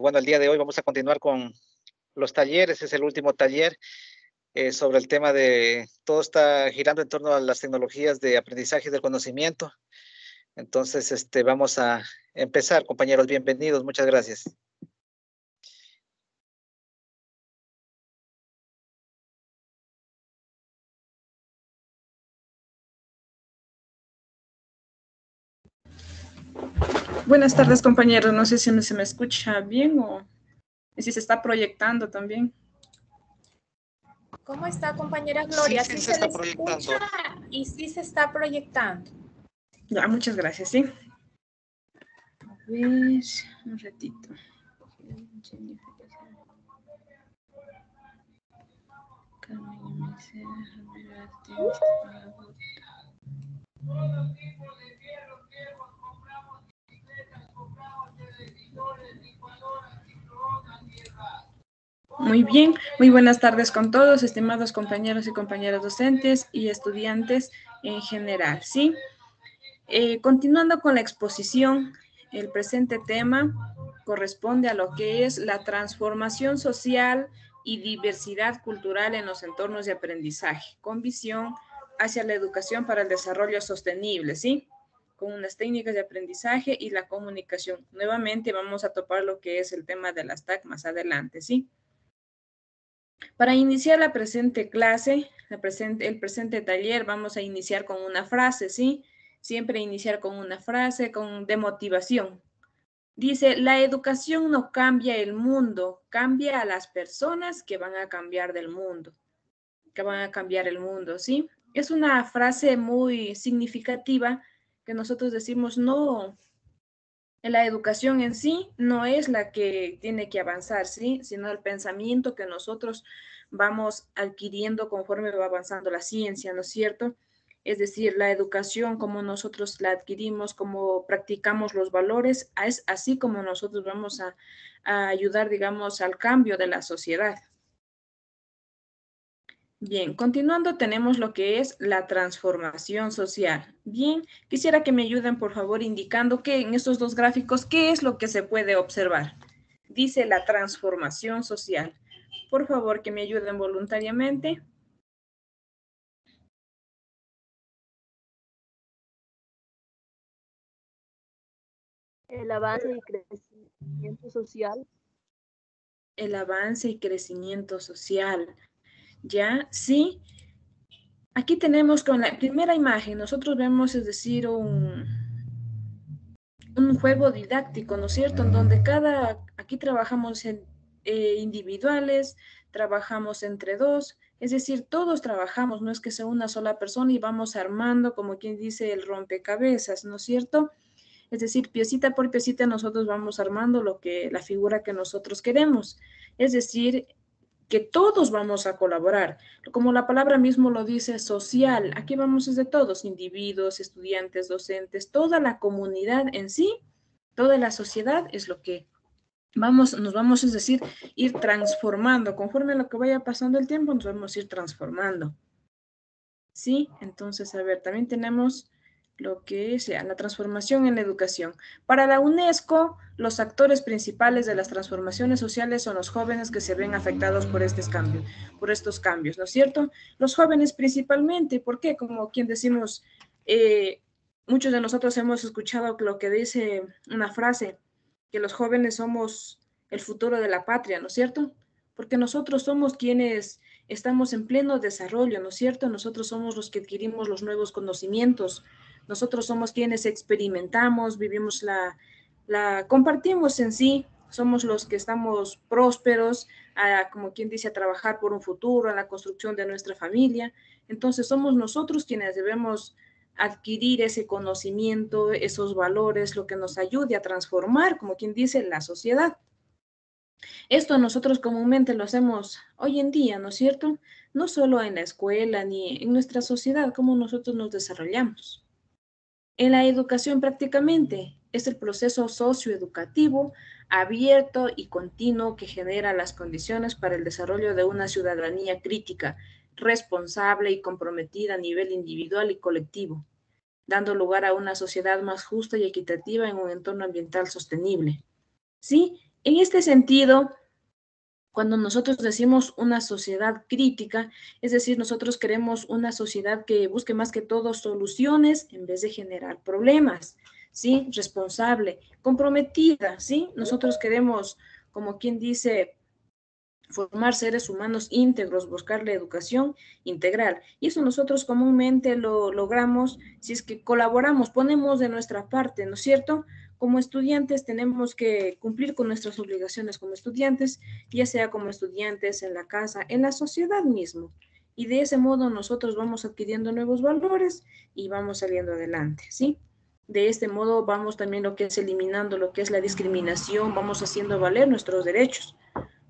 Bueno, el día de hoy vamos a continuar con los talleres. Es el último taller sobre el tema de todo está girando en torno a las tecnologías de aprendizaje del conocimiento. Entonces, vamos a empezar, compañeros. Bienvenidos. Muchas gracias. Buenas tardes, compañeros. No sé si se me escucha bien o si se está proyectando también. ¿Cómo está, compañera Gloria? Sí, se está proyectando. Escucha y sí se está proyectando. Ya, muchas gracias, sí. A ver, un ratito. Muy bien, muy buenas tardes con todos, estimados compañeros y compañeras docentes y estudiantes en general, ¿sí? Continuando con la exposición, el presente tema corresponde a lo que es la transformación social y diversidad cultural en los entornos de aprendizaje, con visión hacia la educación para el desarrollo sostenible, ¿sí? Con unas técnicas de aprendizaje y la comunicación. Nuevamente vamos a topar lo que es el tema de las TAC más adelante, ¿sí? Para iniciar la presente clase, el presente taller, vamos a iniciar con una frase, ¿sí? Siempre iniciar con una frase de motivación. Dice, la educación no cambia el mundo, cambia a las personas que van a cambiar del mundo, que van a cambiar el mundo, ¿sí? Es una frase muy significativa que nosotros decimos, no, la educación en sí no es la que tiene que avanzar, ¿sí? Sino el pensamiento que nosotros vamos adquiriendo conforme va avanzando la ciencia, ¿no es cierto? Es decir, la educación, como nosotros la adquirimos, como practicamos los valores, es así como nosotros vamos a ayudar, digamos, al cambio de la sociedad. Bien, continuando tenemos lo que es la transformación social. Bien, quisiera que me ayuden por favor indicando que en estos dos gráficos, ¿qué es lo que se puede observar? Dice la transformación social. Por favor, que me ayuden voluntariamente. El avance y crecimiento social. El avance y crecimiento social. ¿Ya? Sí. Aquí tenemos con la primera imagen, nosotros vemos, es decir, un juego didáctico, ¿no es cierto? En donde aquí trabajamos en individuales, trabajamos entre dos, es decir, todos trabajamos, no es que sea una sola persona y vamos armando, como quien dice, el rompecabezas, ¿no es cierto? Es decir, piecita por piecita nosotros vamos armando la figura que nosotros queremos. Es decir, que todos vamos a colaborar. Como la palabra mismo lo dice, social. Aquí vamos desde todos, individuos, estudiantes, docentes, toda la comunidad en sí, toda la sociedad es lo que nos vamos, es decir, ir transformando. Conforme a lo que vaya pasando el tiempo, nos vamos a ir transformando. ¿Sí? Entonces, a ver, también tenemos lo que es la transformación en la educación. Para la UNESCO, los actores principales de las transformaciones sociales son los jóvenes que se ven afectados por estos cambios, ¿no es cierto? Los jóvenes principalmente, ¿por qué? Como quien decimos, muchos de nosotros hemos escuchado lo que dice una frase, que los jóvenes somos el futuro de la patria, ¿no es cierto? Porque nosotros somos quienes estamos en pleno desarrollo, ¿no es cierto? Nosotros somos los que adquirimos los nuevos conocimientos, nosotros somos quienes experimentamos, vivimos compartimos en sí, somos los que estamos prósperos, como quien dice, a trabajar por un futuro, a la construcción de nuestra familia. Entonces somos nosotros quienes debemos adquirir ese conocimiento, esos valores, lo que nos ayude a transformar, como quien dice, la sociedad. Esto nosotros comúnmente lo hacemos hoy en día, ¿no es cierto? No solo en la escuela ni en nuestra sociedad, cómo nosotros nos desarrollamos. En la educación prácticamente es el proceso socioeducativo abierto y continuo que genera las condiciones para el desarrollo de una ciudadanía crítica, responsable y comprometida a nivel individual y colectivo, dando lugar a una sociedad más justa y equitativa en un entorno ambiental sostenible. ¿Sí? En este sentido, cuando nosotros decimos una sociedad crítica, es decir, nosotros queremos una sociedad que busque más que todo soluciones en vez de generar problemas, ¿sí? Responsable, comprometida, ¿sí? Nosotros queremos, como quien dice, formar seres humanos íntegros, buscar la educación integral. Y eso nosotros comúnmente lo logramos si es que colaboramos, ponemos de nuestra parte, ¿no es cierto? Como estudiantes tenemos que cumplir con nuestras obligaciones como estudiantes, ya sea como estudiantes en la casa, en la sociedad mismo. Y de ese modo nosotros vamos adquiriendo nuevos valores y vamos saliendo adelante, ¿sí? De este modo vamos también lo que es eliminando lo que es la discriminación, vamos haciendo valer nuestros derechos,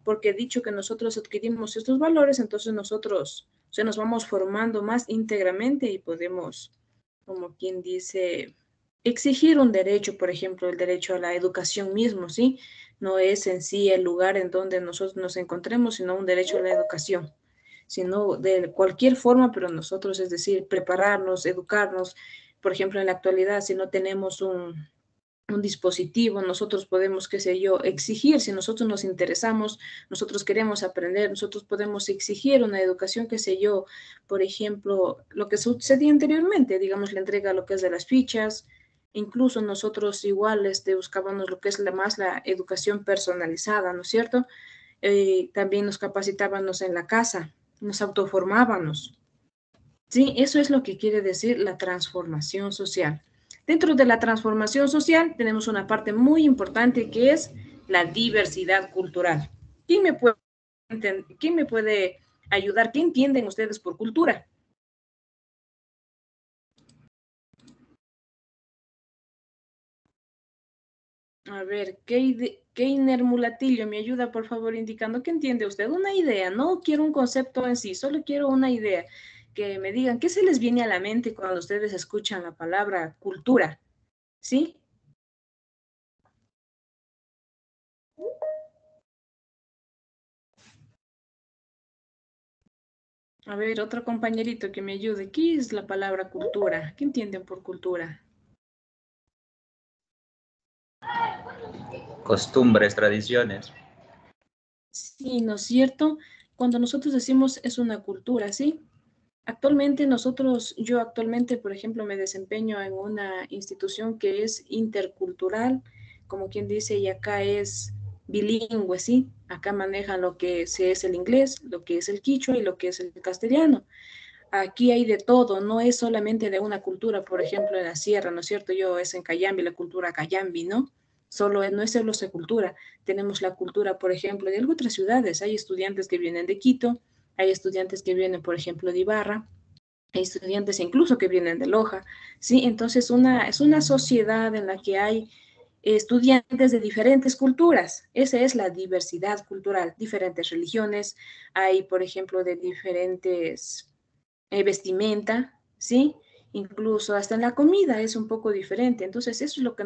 porque dicho que nosotros adquirimos estos valores, entonces nosotros se nos vamos formando más íntegramente y podemos, como quien dice, exigir un derecho, por ejemplo, el derecho a la educación mismo, ¿sí? No es en sí el lugar en donde nosotros nos encontremos, sino un derecho a la educación, sino de cualquier forma, pero nosotros, es decir, prepararnos, educarnos. Por ejemplo, en la actualidad, si no tenemos un dispositivo, nosotros podemos, qué sé yo, exigir, si nosotros nos interesamos, nosotros queremos aprender, nosotros podemos exigir una educación, qué sé yo, por ejemplo, lo que sucedía anteriormente, digamos, la entrega lo que es de las fichas, incluso nosotros igual buscábamos lo que es más la educación personalizada, ¿no es cierto? También nos capacitábamos en la casa, nos autoformábamos. Sí, eso es lo que quiere decir la transformación social. Dentro de la transformación social tenemos una parte muy importante que es la diversidad cultural. ¿Quién me puede ayudar? ¿Qué entienden ustedes por cultura? A ver, Keiner Mulatillo, me ayuda por favor indicando qué entiende usted. Una idea, no quiero un concepto en sí, solo quiero una idea. Que me digan qué se les viene a la mente cuando ustedes escuchan la palabra cultura, ¿sí? A ver, otro compañerito que me ayude. ¿Qué es la palabra cultura? ¿Qué entienden por cultura? Costumbres, tradiciones. Sí, ¿no es cierto? Cuando nosotros decimos es una cultura, ¿sí? Yo actualmente, por ejemplo, me desempeño en una institución que es intercultural, como quien dice, y acá es bilingüe, ¿sí? Acá manejan lo que es el inglés, lo que es el quichua y lo que es el castellano. Aquí hay de todo, no es solamente de una cultura, por ejemplo, en la sierra, ¿no es cierto? Yo es en Cayambi, la cultura Cayambi, ¿no? No es solo esa cultura, tenemos la cultura, por ejemplo, de otras ciudades. Hay estudiantes que vienen de Quito, hay estudiantes que vienen, por ejemplo, de Ibarra, hay estudiantes incluso que vienen de Loja, ¿sí? Entonces, es una sociedad en la que hay estudiantes de diferentes culturas. Esa es la diversidad cultural, diferentes religiones, hay, por ejemplo, de diferentes vestimenta, ¿sí? Incluso hasta en la comida es un poco diferente. Entonces, eso es lo que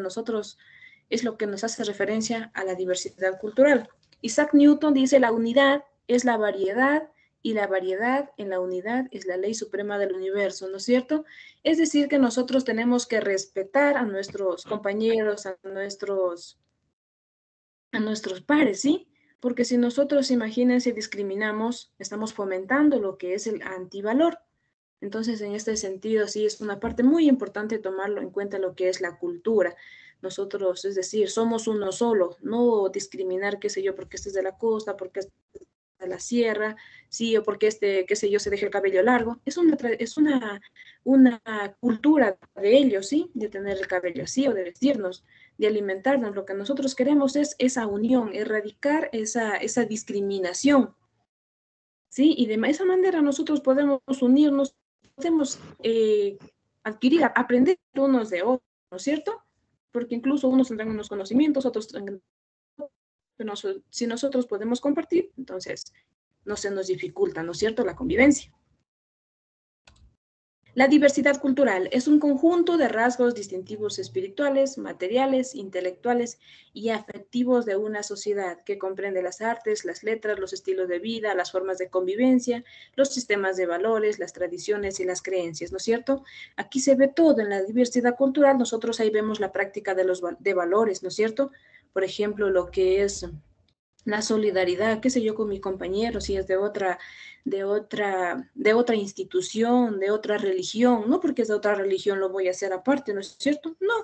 es lo que nos hace referencia a la diversidad cultural. Isaac Newton dice, la unidad es la variedad y la variedad en la unidad es la ley suprema del universo, ¿no es cierto? Es decir, que nosotros tenemos que respetar a nuestros compañeros, a nuestros pares, ¿sí? Porque si nosotros, imagínense, discriminamos, estamos fomentando lo que es el antivalor. Entonces, en este sentido, sí es una parte muy importante tomarlo en cuenta lo que es la cultura. Nosotros, es decir, somos uno solo, no discriminar, qué sé yo, porque este es de la costa, porque este es de la sierra, sí, o porque este, qué sé yo, se deje el cabello largo. Una cultura de ellos, sí, de tener el cabello así o de vestirnos, de alimentarnos. Lo que nosotros queremos es esa unión, erradicar esa discriminación, ¿sí? Y de esa manera nosotros podemos unirnos, podemos adquirir, aprender unos de otros, ¿no es cierto? Porque incluso unos tendrán unos conocimientos, otros tendrán... Pero si nosotros podemos compartir, entonces no se nos dificulta, ¿no es cierto?, la convivencia. La diversidad cultural es un conjunto de rasgos distintivos espirituales, materiales, intelectuales y afectivos de una sociedad que comprende las artes, las letras, los estilos de vida, las formas de convivencia, los sistemas de valores, las tradiciones y las creencias, ¿no es cierto? Aquí se ve todo en la diversidad cultural, nosotros ahí vemos la práctica de valores, ¿no es cierto? por ejemplo, lo que es la solidaridad, qué sé yo, con mi compañero, si es de otra institución, de otra religión, no porque es de otra religión lo voy a hacer aparte, ¿no es cierto? No,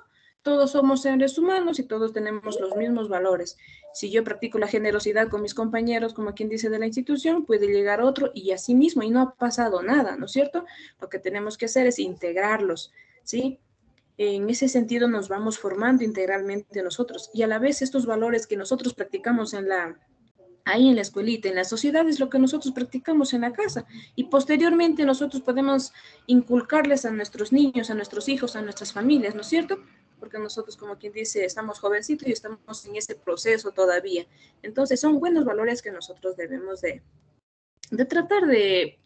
todos somos seres humanos y todos tenemos los mismos valores. Si yo practico la generosidad con mis compañeros, como quien dice de la institución, puede llegar otro y así mismo, y no ha pasado nada, ¿no es cierto? Lo que tenemos que hacer es integrarlos, ¿sí? En ese sentido nos vamos formando integralmente nosotros y a la vez estos valores que nosotros practicamos ahí en la escuelita, en la sociedad, es lo que nosotros practicamos en la casa y posteriormente nosotros podemos inculcarles a nuestros niños, a nuestros hijos, a nuestras familias, ¿no es cierto? Porque nosotros, como quien dice, estamos jovencitos y estamos en ese proceso todavía. Entonces son buenos valores que nosotros debemos de tratar de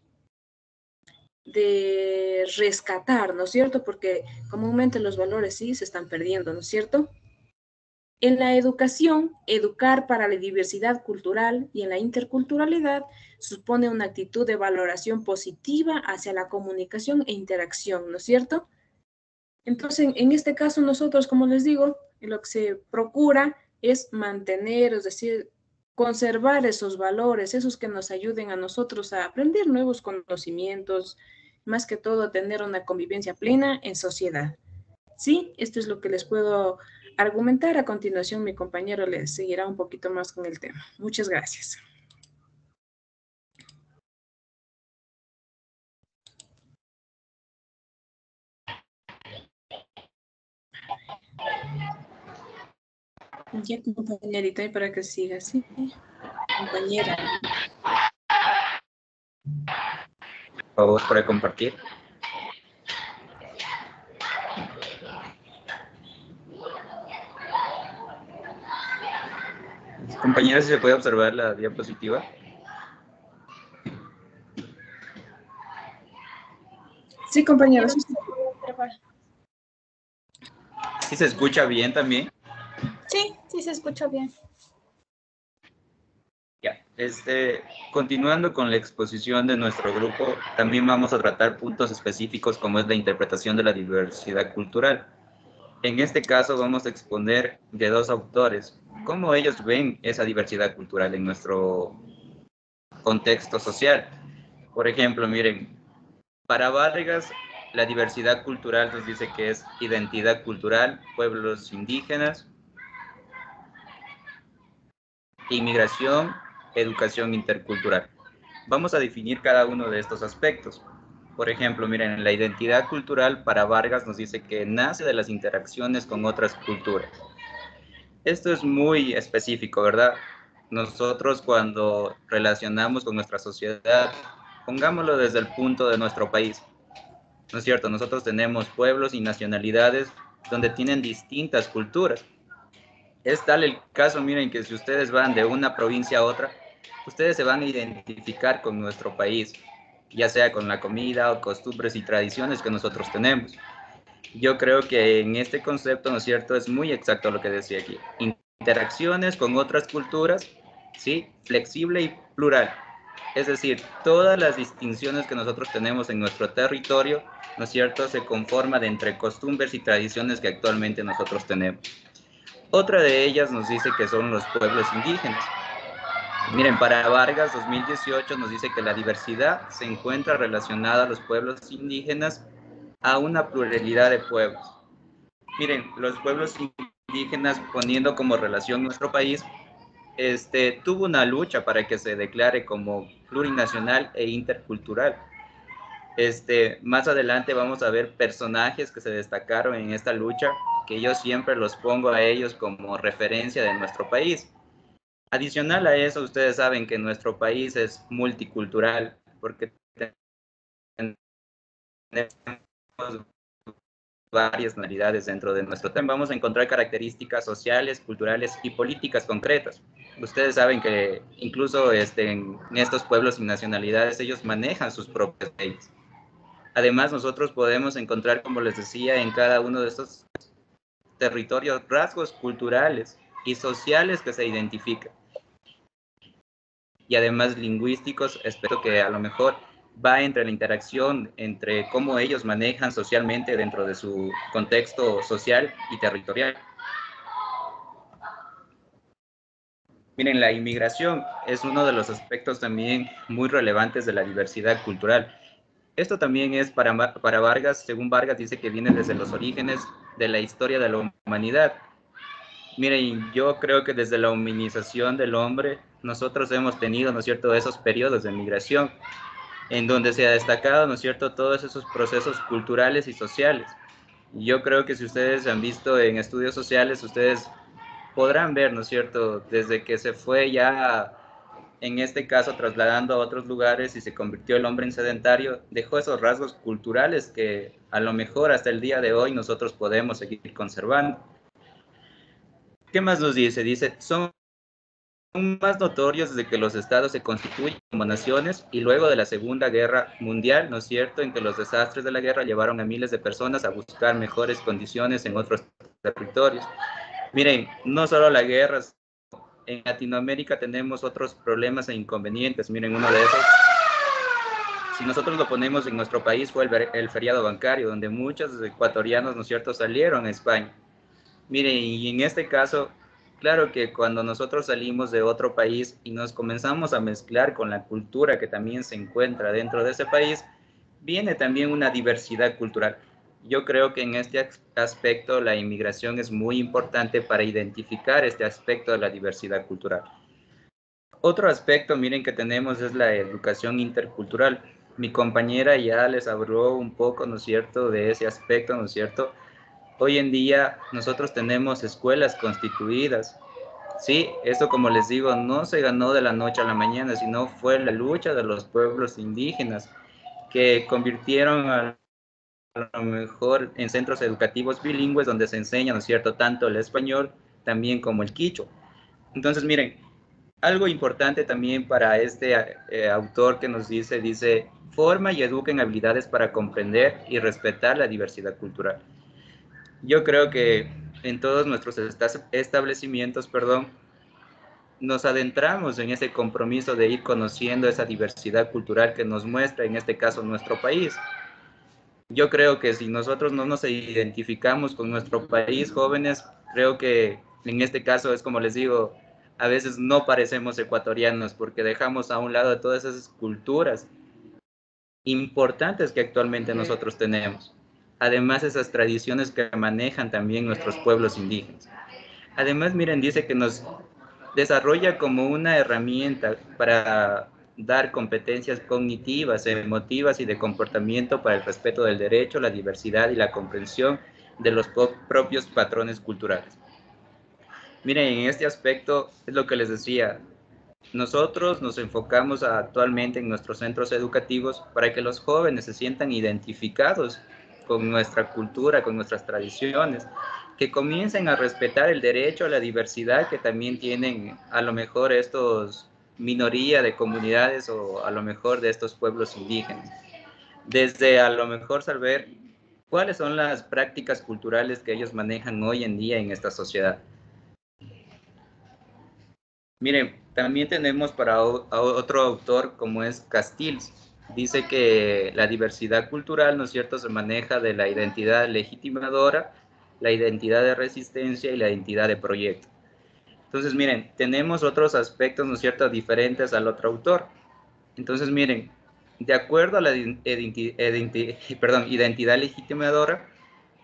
rescatar, ¿no es cierto? Porque comúnmente los valores sí se están perdiendo, ¿no es cierto? En la educación, educar para la diversidad cultural y en la interculturalidad supone una actitud de valoración positiva hacia la comunicación e interacción, ¿no es cierto? Entonces, en este caso nosotros, como les digo, lo que se procura es mantener, es decir, conservar esos valores, esos que nos ayuden a nosotros a aprender nuevos conocimientos, más que todo tener una convivencia plena en sociedad. Sí, esto es lo que les puedo argumentar. A continuación, mi compañero les seguirá un poquito más con el tema. Muchas gracias. Ya, compañerita, y para que siga, sí, compañera. Por favor, para compartir. Compañeras, si se puede observar la diapositiva. Sí, compañeros. ¿Sí se escucha bien también? Sí, sí se escucha bien. Ya, continuando con la exposición de nuestro grupo, también vamos a tratar puntos específicos como es la interpretación de la diversidad cultural. En este caso vamos a exponer de dos autores, cómo ellos ven esa diversidad cultural en nuestro contexto social. Por ejemplo, miren, para Vargas, la diversidad cultural nos dice que es identidad cultural, pueblos indígenas, inmigración, educación intercultural. Vamos a definir cada uno de estos aspectos. Por ejemplo, miren, la identidad cultural para Vargas nos dice que nace de las interacciones con otras culturas. Esto es muy específico, ¿verdad? Nosotros cuando relacionamos con nuestra sociedad, pongámoslo desde el punto de nuestro país, ¿no es cierto? Nosotros tenemos pueblos y nacionalidades donde tienen distintas culturas. Es tal el caso, miren, que si ustedes van de una provincia a otra, ustedes se van a identificar con nuestro país, ya sea con la comida o costumbres y tradiciones que nosotros tenemos. Yo creo que en este concepto, ¿no es cierto?, es muy exacto lo que decía aquí. Interacciones con otras culturas, ¿sí? Flexible y plural. Es decir, todas las distinciones que nosotros tenemos en nuestro territorio, ¿no es cierto?, se conforman de entre costumbres y tradiciones que actualmente nosotros tenemos. Otra de ellas nos dice que son los pueblos indígenas. Miren, para Vargas 2018 nos dice que la diversidad se encuentra relacionada a los pueblos indígenas a una pluralidad de pueblos. Miren, los pueblos indígenas, poniendo como relación nuestro país, tuvo una lucha para que se declare como plurinacional e intercultural. Más adelante vamos a ver personajes que se destacaron en esta lucha, que yo siempre los pongo a ellos como referencia de nuestro país. Adicional a eso, ustedes saben que nuestro país es multicultural, porque tenemos varias nacionalidades dentro de nuestro tema. Vamos a encontrar características sociales, culturales y políticas concretas. Ustedes saben que incluso en estos pueblos y nacionalidades ellos manejan sus propias leyes. Además, nosotros podemos encontrar, como les decía, en cada uno de estos territorios rasgos culturales y sociales que se identifican. Y además lingüísticos, espero que a lo mejor va entre la interacción entre cómo ellos manejan socialmente dentro de su contexto social y territorial. Miren, la inmigración es uno de los aspectos también muy relevantes de la diversidad cultural. Esto también es para Vargas, según Vargas, dice que viene desde los orígenes de la historia de la humanidad. Miren, yo creo que desde la humanización del hombre, nosotros hemos tenido, ¿no es cierto?, esos periodos de migración, en donde se ha destacado, ¿no es cierto?, todos esos procesos culturales y sociales. Yo creo que si ustedes han visto en estudios sociales, ustedes podrán ver, ¿no es cierto?, desde que se fue ya, en este caso, trasladando a otros lugares y se convirtió el hombre en sedentario, dejó esos rasgos culturales que a lo mejor hasta el día de hoy nosotros podemos seguir conservando. ¿Qué más nos dice? Dice, son más notorios desde que los estados se constituyen como naciones y luego de la Segunda Guerra Mundial, ¿no es cierto?, en que los desastres de la guerra llevaron a miles de personas a buscar mejores condiciones en otros territorios. Miren, no solo la guerra, en Latinoamérica tenemos otros problemas e inconvenientes. Miren, uno de esos, si nosotros lo ponemos en nuestro país, fue el feriado bancario, donde muchos ecuatorianos, ¿no es cierto?, salieron a España. Miren, y en este caso, claro que cuando nosotros salimos de otro país y nos comenzamos a mezclar con la cultura que también se encuentra dentro de ese país, viene también una diversidad cultural. Yo creo que en este aspecto la inmigración es muy importante para identificar este aspecto de la diversidad cultural. Otro aspecto, miren, que tenemos es la educación intercultural. Mi compañera ya les habló un poco, ¿no es cierto?, de ese aspecto, ¿no es cierto? Hoy en día nosotros tenemos escuelas constituidas. Sí, eso, como les digo, no se ganó de la noche a la mañana, sino fue la lucha de los pueblos indígenas que convirtieron a lo mejor en centros educativos bilingües donde se enseña, ¿no es cierto?, tanto el español también como el quichua. Entonces, miren, algo importante también para este autor que nos dice, forma y educa en habilidades para comprender y respetar la diversidad cultural. Yo creo que en todos nuestros establecimientos, nos adentramos en ese compromiso de ir conociendo esa diversidad cultural que nos muestra, en este caso, nuestro país. Yo creo que si nosotros no nos identificamos con nuestro país, jóvenes, creo que en este caso es como les digo, a veces no parecemos ecuatorianos porque dejamos a un lado todas esas culturas importantes que actualmente nosotros tenemos. Además, esas tradiciones que manejan también nuestros pueblos indígenas. Además, miren, dice que nos desarrolla como una herramienta para dar competencias cognitivas, emotivas y de comportamiento para el respeto del derecho, la diversidad y la comprensión de los propios patrones culturales. Miren, en este aspecto es lo que les decía, nosotros nos enfocamos actualmente en nuestros centros educativos para que los jóvenes se sientan identificados con nuestra cultura, con nuestras tradiciones, que comiencen a respetar el derecho a la diversidad que también tienen a lo mejor estos minoría de comunidades o a lo mejor de estos pueblos indígenas. Desde a lo mejor saber cuáles son las prácticas culturales que ellos manejan hoy en día en esta sociedad. Miren, también tenemos para otro autor como es Castells. Dice que la diversidad cultural, ¿no es cierto?, se maneja de la identidad legitimadora, la identidad de resistencia y la identidad de proyecto. Entonces, miren, tenemos otros aspectos, ¿no es cierto?, diferentes al otro autor. Entonces, miren, de acuerdo a la identidad legitimadora,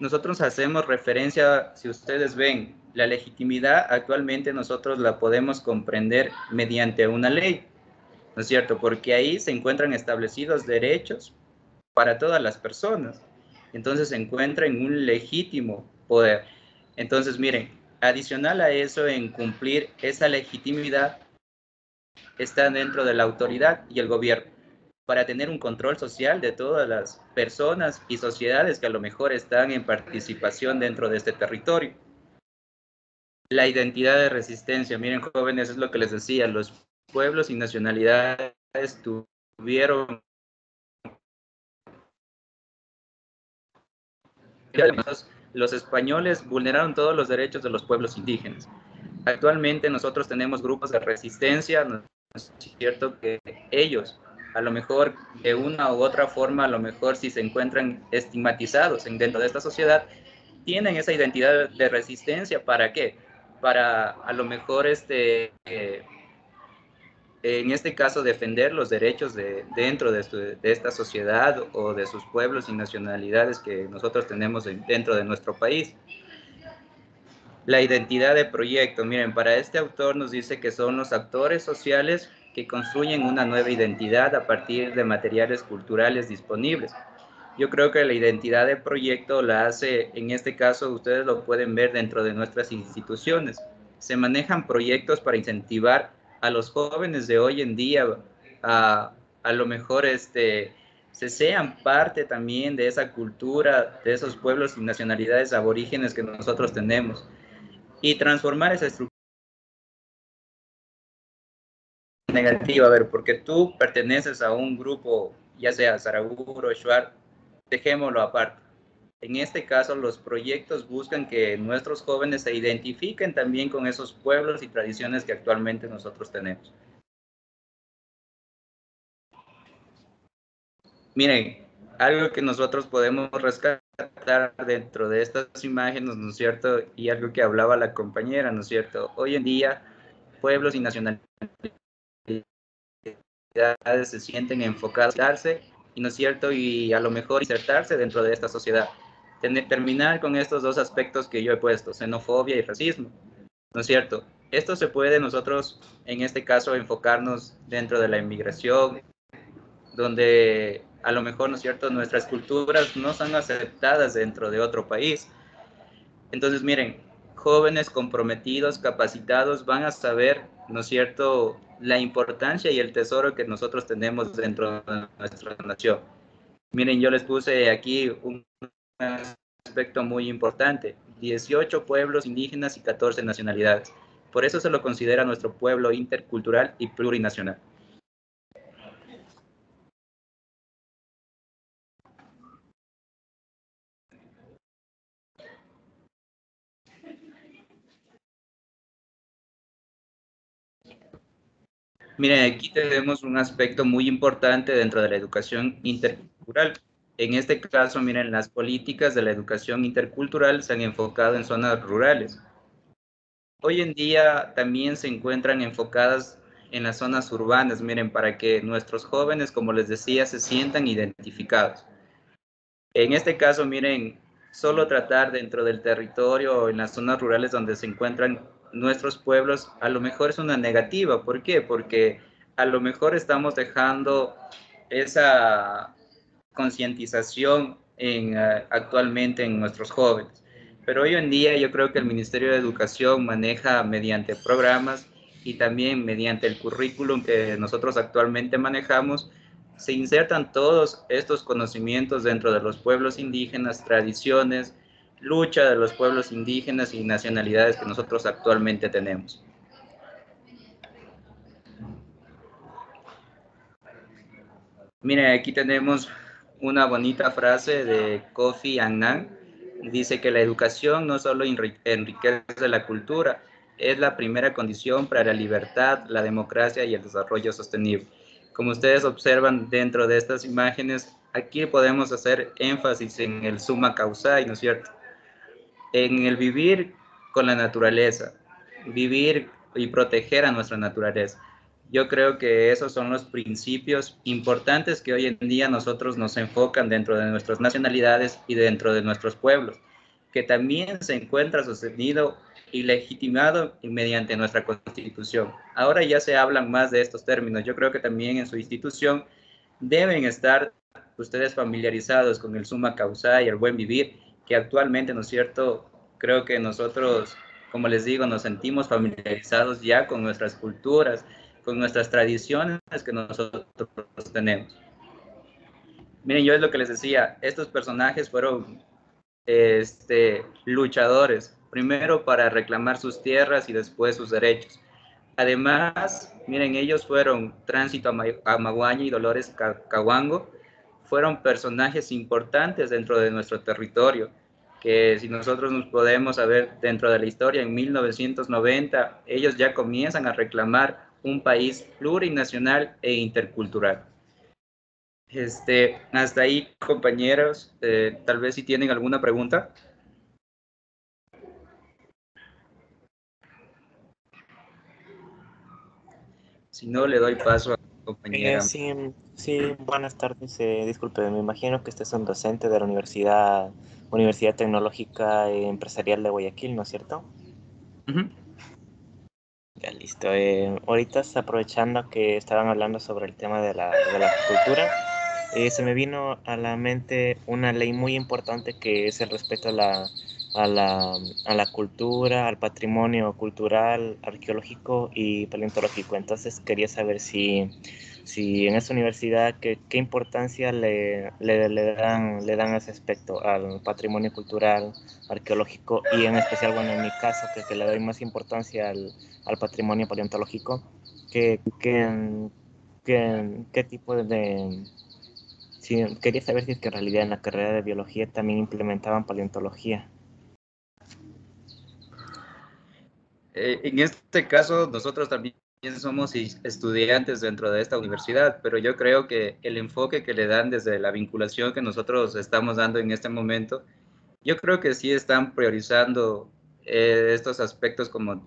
nosotros hacemos referencia, si ustedes ven, la legitimidad actualmente nosotros la podemos comprender mediante una ley, ¿no es cierto? Porque ahí se encuentran establecidos derechos para todas las personas. Entonces se encuentra en un legítimo poder. Entonces, miren, adicional a eso, en cumplir esa legitimidad, está dentro de la autoridad y el gobierno, para tener un control social de todas las personas y sociedades que a lo mejor están en participación dentro de este territorio. La identidad de resistencia, miren, jóvenes, es lo que les decía, los pueblos y nacionalidades tuvieron los españoles vulneraron todos los derechos de los pueblos indígenas. Actualmente nosotros tenemos grupos de resistencia, ¿no es cierto?, que ellos, a lo mejor de una u otra forma, a lo mejor si se encuentran estigmatizados dentro de esta sociedad, tienen esa identidad de resistencia. ¿Para qué? para a lo mejor en este caso defender los derechos dentro de esta sociedad o de sus pueblos y nacionalidades que nosotros tenemos dentro de nuestro país. La identidad de proyecto, miren, para este autor nos dice que son los actores sociales que construyen una nueva identidad a partir de materiales culturales disponibles. Yo creo que la identidad de proyecto la hace, en este caso, ustedes lo pueden ver dentro de nuestras instituciones. Se manejan proyectos para incentivar a los jóvenes de hoy en día a lo mejor se sean parte también de esa cultura, de esos pueblos y nacionalidades aborígenes que nosotros tenemos y transformar esa estructura negativa, a ver, porque tú perteneces a un grupo, ya sea Saraguro, Shuar, dejémoslo aparte. En este caso, los proyectos buscan que nuestros jóvenes se identifiquen también con esos pueblos y tradiciones que actualmente nosotros tenemos. Miren, algo que nosotros podemos rescatar dentro de estas imágenes, ¿no es cierto? Y algo que hablaba la compañera, ¿no es cierto? Hoy en día, pueblos y nacionalidades se sienten enfocados y no es cierto, y a lo mejor insertarse dentro de esta sociedad. Terminar con estos dos aspectos que yo he puesto, xenofobia y racismo, ¿no es cierto? Esto se puede nosotros, en este caso, enfocarnos dentro de la inmigración, donde a lo mejor, ¿no es cierto?, nuestras culturas no son aceptadas dentro de otro país. Entonces, miren, jóvenes comprometidos, capacitados, van a saber, ¿no es cierto?, la importancia y el tesoro que nosotros tenemos dentro de nuestra nación. Miren, yo les puse aquí un aspecto muy importante, 18 pueblos indígenas y 14 nacionalidades. Por eso se lo considera nuestro pueblo intercultural y plurinacional. Miren, aquí tenemos un aspecto muy importante dentro de la educación intercultural. En este caso, miren, las políticas de la educación intercultural se han enfocado en zonas rurales. Hoy en día también se encuentran enfocadas en las zonas urbanas, miren, para que nuestros jóvenes, como les decía, se sientan identificados. En este caso, miren, solo tratar dentro del territorio o en las zonas rurales donde se encuentran nuestros pueblos, a lo mejor es una negativa. ¿Por qué? Porque a lo mejor estamos dejando esa concientización actualmente en nuestros jóvenes. Pero hoy en día yo creo que el Ministerio de Educación maneja mediante programas y también mediante el currículum que nosotros actualmente manejamos, se insertan todos estos conocimientos dentro de los pueblos indígenas, tradiciones, lucha de los pueblos indígenas y nacionalidades que nosotros actualmente tenemos. Miren, aquí tenemos una bonita frase de Kofi Annan. Dice que la educación no solo enriquece la cultura, es la primera condición para la libertad, la democracia y el desarrollo sostenible. Como ustedes observan dentro de estas imágenes, aquí podemos hacer énfasis en el summa causae, ¿no es cierto? En el vivir con la naturaleza, vivir y proteger a nuestra naturaleza. Yo creo que esos son los principios importantes que hoy en día nosotros nos enfocan dentro de nuestras nacionalidades y dentro de nuestros pueblos, que también se encuentra sostenido y legitimado mediante nuestra Constitución. Ahora ya se hablan más de estos términos. Yo creo que también en su institución deben estar ustedes familiarizados con el summa causa y el buen vivir, que actualmente, ¿no es cierto?, creo que nosotros, como les digo, nos sentimos familiarizados ya con nuestras culturas, con nuestras tradiciones que nosotros tenemos. Miren, yo es lo que les decía, estos personajes fueron luchadores, primero para reclamar sus tierras y después sus derechos. Además, miren, ellos fueron Tránsito Amaguaña y Dolores Caguango, fueron personajes importantes dentro de nuestro territorio, que si nosotros nos podemos saber dentro de la historia, en 1990, ellos ya comienzan a reclamar un país plurinacional e intercultural. Hasta ahí, compañeros, tal vez si tienen alguna pregunta. Si no, le doy paso a la compañera. Sí, sí, buenas tardes. Disculpe, me imagino que usted es un docente de la Universidad Tecnológica Empresarial de Guayaquil, ¿no es cierto? Ujú. Ya listo. Ahorita aprovechando que estaban hablando sobre el tema de la cultura, se me vino a la mente una ley muy importante que es el respeto a la cultura, al patrimonio cultural, arqueológico y paleontológico. Entonces quería saber si en esta universidad qué importancia le dan a ese aspecto al patrimonio cultural, arqueológico y en especial, bueno, en mi caso, que le doy más importancia al patrimonio paleontológico, qué tipo de sí, quería saber si es que en realidad en la carrera de biología también implementaban paleontología. En este caso, nosotros también somos estudiantes dentro de esta universidad, pero yo creo que el enfoque que le dan desde la vinculación que nosotros estamos dando en este momento, yo creo que sí están priorizando estos aspectos como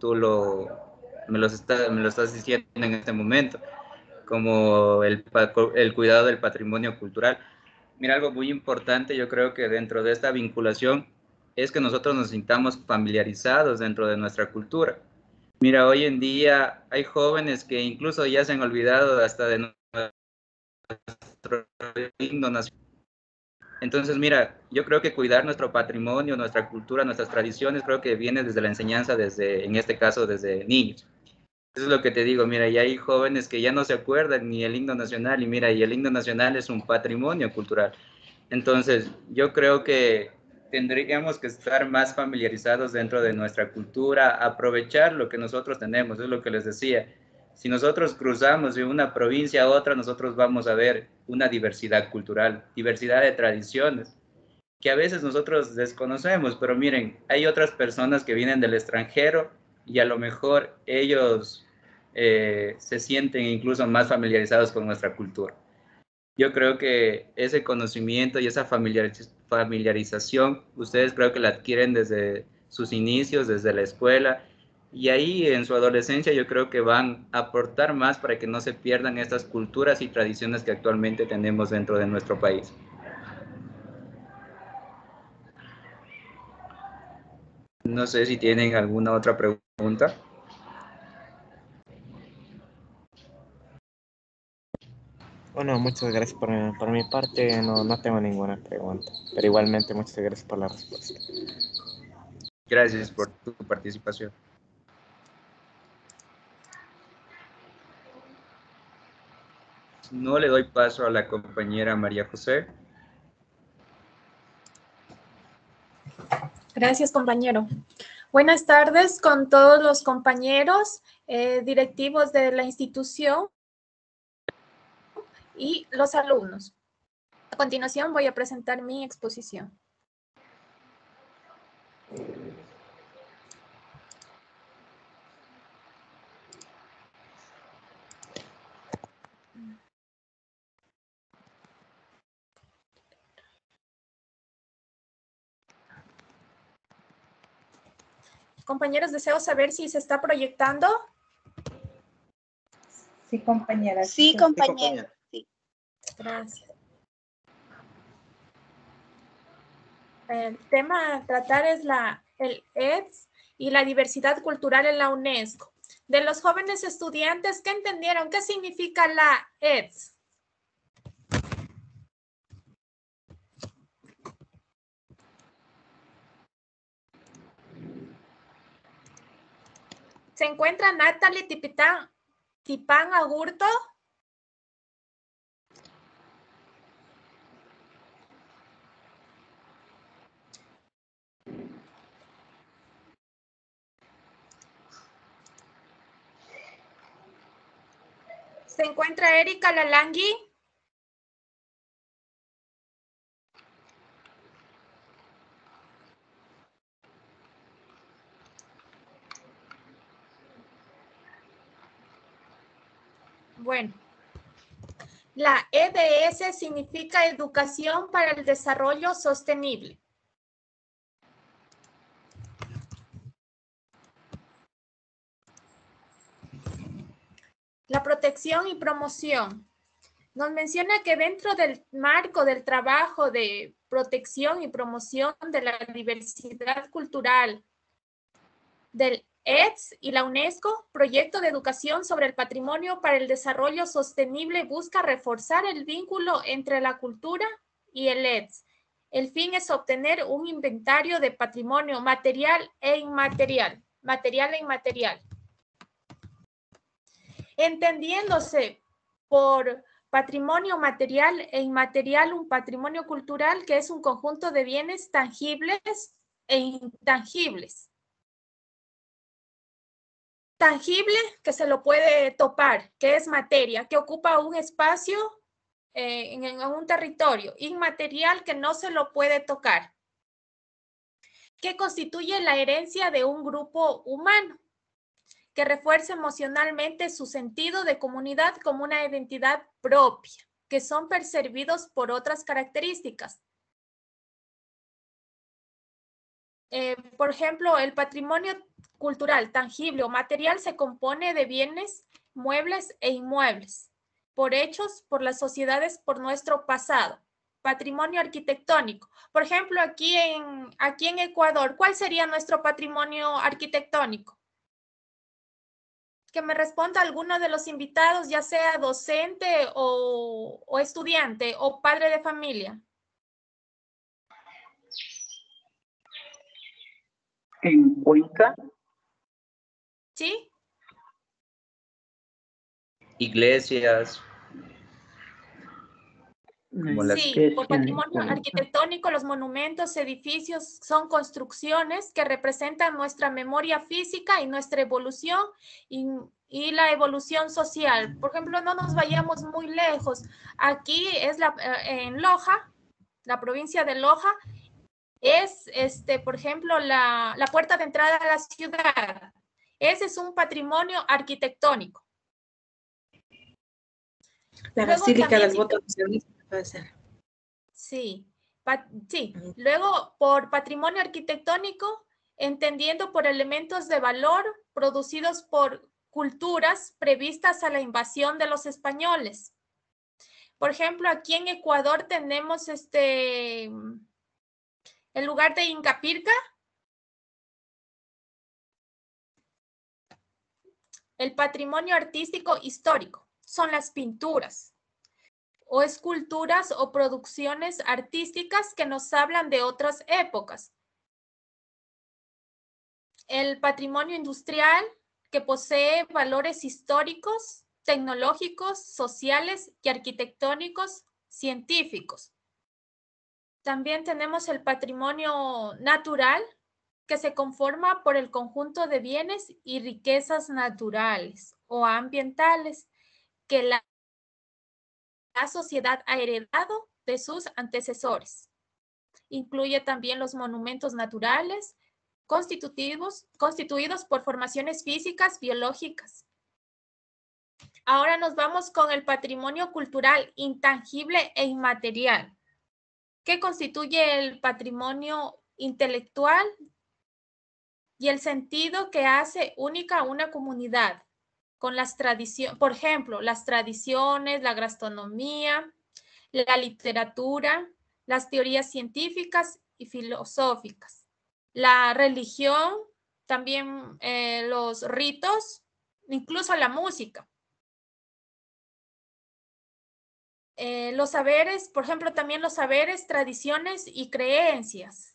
me lo estás diciendo en este momento, como el cuidado del patrimonio cultural. Mira, algo muy importante, yo creo que dentro de esta vinculación es que nosotros nos sintamos familiarizados dentro de nuestra cultura. Mira, hoy en día hay jóvenes que incluso ya se han olvidado hasta de nuestro himno nacional. Entonces, mira, yo creo que cuidar nuestro patrimonio, nuestra cultura, nuestras tradiciones, creo que viene desde la enseñanza, en este caso, desde niños. Eso es lo que te digo, mira, y hay jóvenes que ya no se acuerdan ni el himno nacional, y mira, y el himno nacional es un patrimonio cultural. Entonces, yo creo que tendríamos que estar más familiarizados dentro de nuestra cultura, aprovechar lo que nosotros tenemos, es lo que les decía. Si nosotros cruzamos de una provincia a otra, nosotros vamos a ver una diversidad cultural, diversidad de tradiciones, que a veces nosotros desconocemos, pero miren, hay otras personas que vienen del extranjero y a lo mejor ellos se sienten incluso más familiarizados con nuestra cultura. Yo creo que ese conocimiento y esa familiarización, ustedes creo que la adquieren desde sus inicios, desde la escuela, y ahí en su adolescencia yo creo que van a aportar más para que no se pierdan estas culturas y tradiciones que actualmente tenemos dentro de nuestro país. No sé si tienen alguna otra pregunta. Bueno, muchas gracias por mi parte, no tengo ninguna pregunta, pero igualmente muchas gracias por la respuesta. Gracias por tu participación. No le doy paso a la compañera María José. Gracias, compañero. Buenas tardes con todos los compañeros directivos de la institución y los alumnos. A continuación voy a presentar mi exposición. Compañeros, deseo saber si se está proyectando. Sí, compañera. Sí, compañera. Sí. Gracias. El tema a tratar es el EDS y la diversidad cultural en la UNESCO. De los jóvenes estudiantes, ¿qué entendieron? ¿Qué significa la EDS? ¿Se encuentra Natalie Tipán Agurto? ¿Se encuentra Erika Lalangui? Bueno, la EDS significa Educación para el Desarrollo Sostenible. La protección y promoción. Nos menciona que dentro del marco del trabajo de protección y promoción de la diversidad cultural del EDS y la UNESCO, Proyecto de Educación sobre el Patrimonio para el Desarrollo Sostenible busca reforzar el vínculo entre la cultura y el EDS. El fin es obtener un inventario de patrimonio material e inmaterial. Entendiéndose por patrimonio material e inmaterial un patrimonio cultural que es un conjunto de bienes tangibles e intangibles. Tangible, que se lo puede topar, que es materia, que ocupa un espacio en un territorio. Inmaterial, que no se lo puede tocar, que constituye la herencia de un grupo humano, que refuerza emocionalmente su sentido de comunidad como una identidad propia, que son percibidos por otras características. Por ejemplo, el patrimonio cultural tangible o material se compone de bienes muebles e inmuebles, por hechos, por las sociedades, por nuestro pasado. Patrimonio arquitectónico. Por ejemplo, aquí en Ecuador, ¿cuál sería nuestro patrimonio arquitectónico? Que me responda alguno de los invitados, ya sea docente o estudiante o padre de familia. En Cuenca. ¿Sí? Iglesias. Sí, por patrimonio arquitectónico, los monumentos, edificios son construcciones que representan nuestra memoria física y nuestra evolución y la evolución social. Por ejemplo, no nos vayamos muy lejos. Aquí es en Loja, la provincia de Loja, es, por ejemplo, la puerta de entrada a la ciudad. Ese es un patrimonio arquitectónico. La Basílica del Voto puede ser. Sí, sí. Luego, por patrimonio arquitectónico, entendiendo por elementos de valor producidos por culturas previstas a la invasión de los españoles. Por ejemplo, aquí en Ecuador tenemos el lugar de Incapirca. El patrimonio artístico histórico son las pinturas o esculturas o producciones artísticas que nos hablan de otras épocas. El patrimonio industrial, que posee valores históricos, tecnológicos, sociales y arquitectónicos científicos. También tenemos el patrimonio natural, que se conforma por el conjunto de bienes y riquezas naturales o ambientales que la sociedad ha heredado de sus antecesores. Incluye también los monumentos naturales constituidos por formaciones físicas, biológicas. Ahora nos vamos con el patrimonio cultural intangible e inmaterial, que constituye el patrimonio intelectual y el sentido que hace única a una comunidad, con las tradiciones, por ejemplo, las tradiciones, la gastronomía, la literatura, las teorías científicas y filosóficas, la religión, también los ritos, incluso la música. Los saberes, por ejemplo, también los saberes, tradiciones y creencias.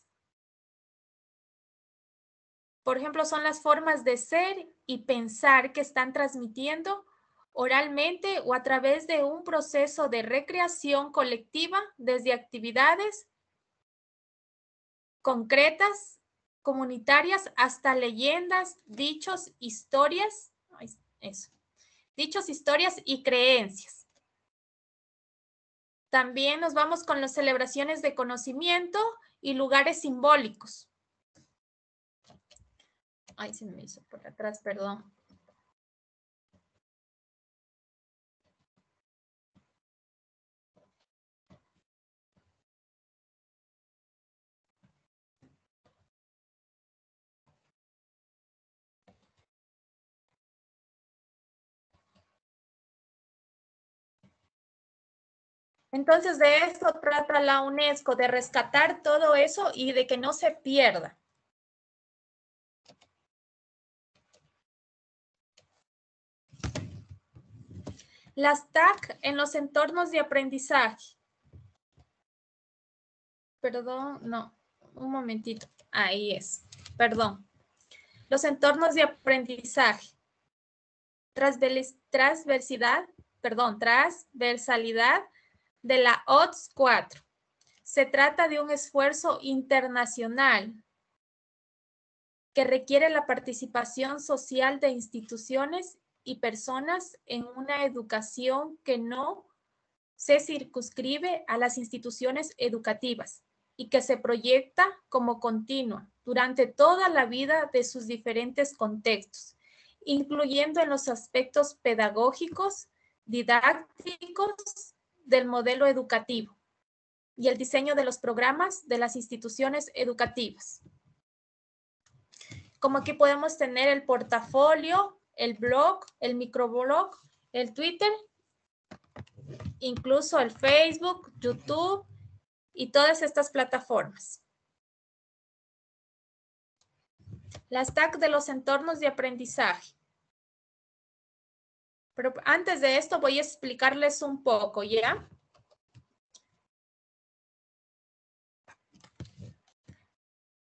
Por ejemplo, son las formas de ser y pensar que están transmitiendo oralmente o a través de un proceso de recreación colectiva desde actividades concretas, comunitarias, hasta leyendas, dichos, historias, dichos, historias y creencias. También nos vamos con las celebraciones de conocimiento y lugares simbólicos. Ay, se me hizo por atrás, perdón. Entonces, de esto trata la UNESCO, de rescatar todo eso y de que no se pierda. Las TAC en los entornos de aprendizaje. Perdón, no, un momentito. Ahí es, perdón. Los entornos de aprendizaje. Transversalidad de la OTS 4. Se trata de un esfuerzo internacional que requiere la participación social de instituciones y personas en una educación que no se circunscribe a las instituciones educativas y que se proyecta como continua durante toda la vida de sus diferentes contextos, incluyendo en los aspectos pedagógicos, didácticos del modelo educativo y el diseño de los programas de las instituciones educativas. Como aquí podemos tener el portafolio, el blog, el microblog, el Twitter, incluso el Facebook, YouTube y todas estas plataformas. Las TAC de los entornos de aprendizaje. Pero antes de esto voy a explicarles un poco, ¿ya?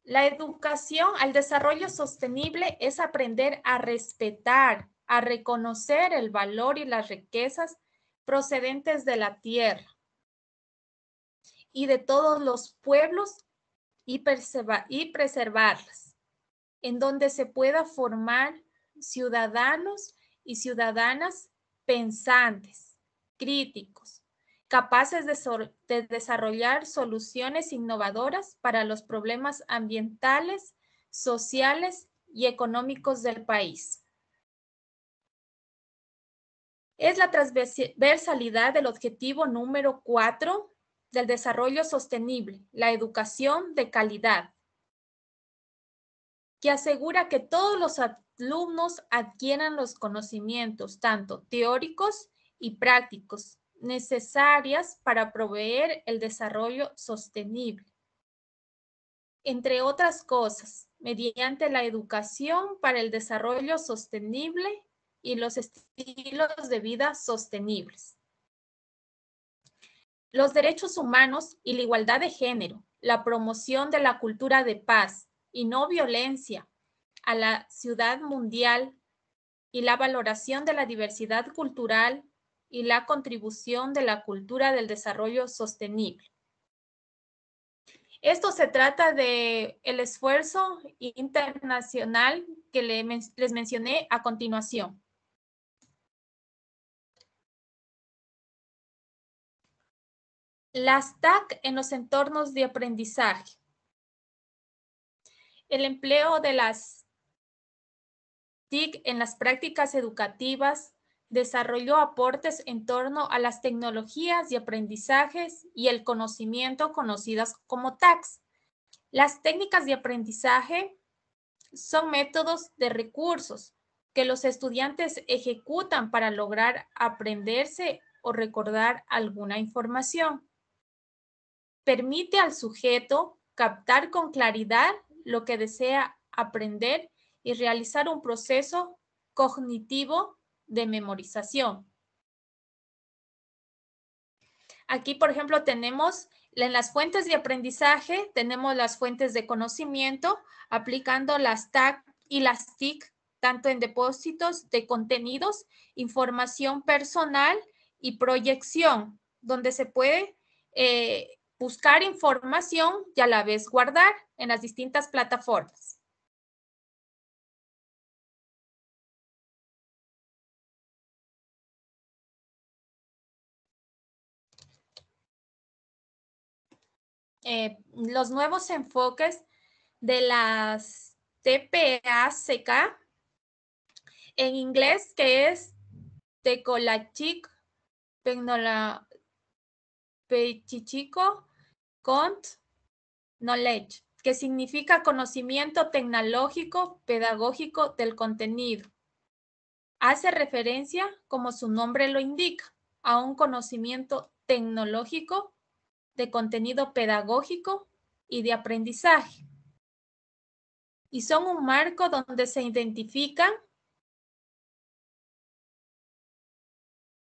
La educación al desarrollo sostenible es aprender a respetar, a reconocer el valor y las riquezas procedentes de la tierra y de todos los pueblos y preservarlas, en donde se pueda formar ciudadanos y ciudadanas pensantes, críticos, capaces de desarrollar soluciones innovadoras para los problemas ambientales, sociales y económicos del país. Es la transversalidad del objetivo número 4 del desarrollo sostenible, la educación de calidad, que asegura que todos los alumnos adquieran los conocimientos, tanto teóricos y prácticos, necesarias para proveer el desarrollo sostenible. Entre otras cosas, mediante la educación para el desarrollo sostenible y los estilos de vida sostenibles. Los derechos humanos y la igualdad de género, la promoción de la cultura de paz y no violencia a la ciudad mundial y la valoración de la diversidad cultural y la contribución de la cultura del desarrollo sostenible. Esto se trata de el esfuerzo internacional que les mencioné a continuación. Las TAC en los entornos de aprendizaje. El empleo de las TIC en las prácticas educativas desarrolló aportes en torno a las tecnologías de aprendizajes y el conocimiento conocidas como TACs. Las técnicas de aprendizaje son métodos de recursos que los estudiantes ejecutan para lograr aprenderse o recordar alguna información. Permite al sujeto captar con claridad lo que desea aprender y realizar un proceso cognitivo de memorización. Aquí, por ejemplo, tenemos en las fuentes de aprendizaje, tenemos las fuentes de conocimiento, aplicando las TAC y las TIC, tanto en depósitos de contenidos, información personal y proyección, donde se puede buscar información y a la vez guardar en las distintas plataformas. Los nuevos enfoques de las TPACK en inglés, que es Tecolachic, Pechichico, Cont, Knowledge, que significa conocimiento tecnológico pedagógico del contenido. Hace referencia, como su nombre lo indica, a un conocimiento tecnológico, de contenido pedagógico y de aprendizaje. Y son un marco donde se identifican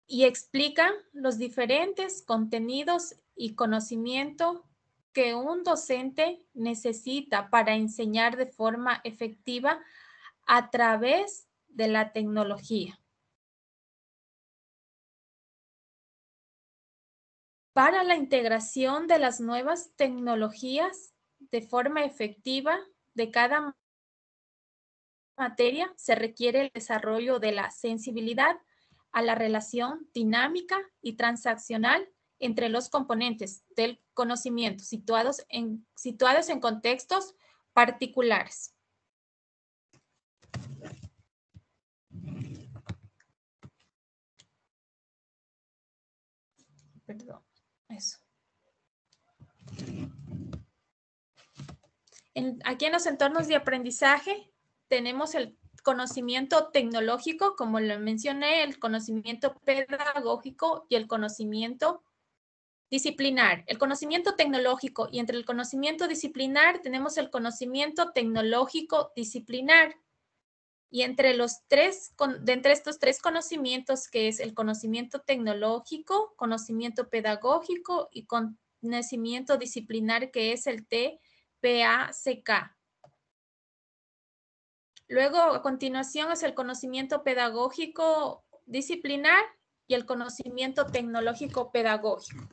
y explican los diferentes contenidos y conocimiento que un docente necesita para enseñar de forma efectiva a través de la tecnología. Para la integración de las nuevas tecnologías de forma efectiva de cada materia, se requiere el desarrollo de la sensibilidad a la relación dinámica y transaccional entre los componentes del conocimiento situados en contextos particulares. Perdón, eso. Aquí en los entornos de aprendizaje tenemos el conocimiento tecnológico, como lo mencioné, el conocimiento pedagógico y el conocimiento disciplinar. El conocimiento tecnológico y entre el conocimiento disciplinar tenemos el conocimiento tecnológico disciplinar. Y entre estos tres conocimientos, que es el conocimiento tecnológico, conocimiento pedagógico y conocimiento disciplinar, que es el TPACK. Luego, a continuación, es el conocimiento pedagógico disciplinar y el conocimiento tecnológico pedagógico.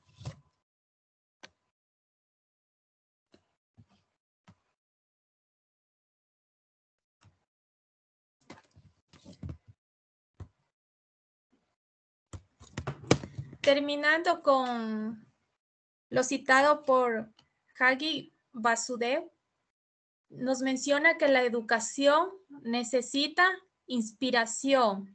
Terminando con lo citado por Hagi Vasudev, nos menciona que la educación necesita inspiración,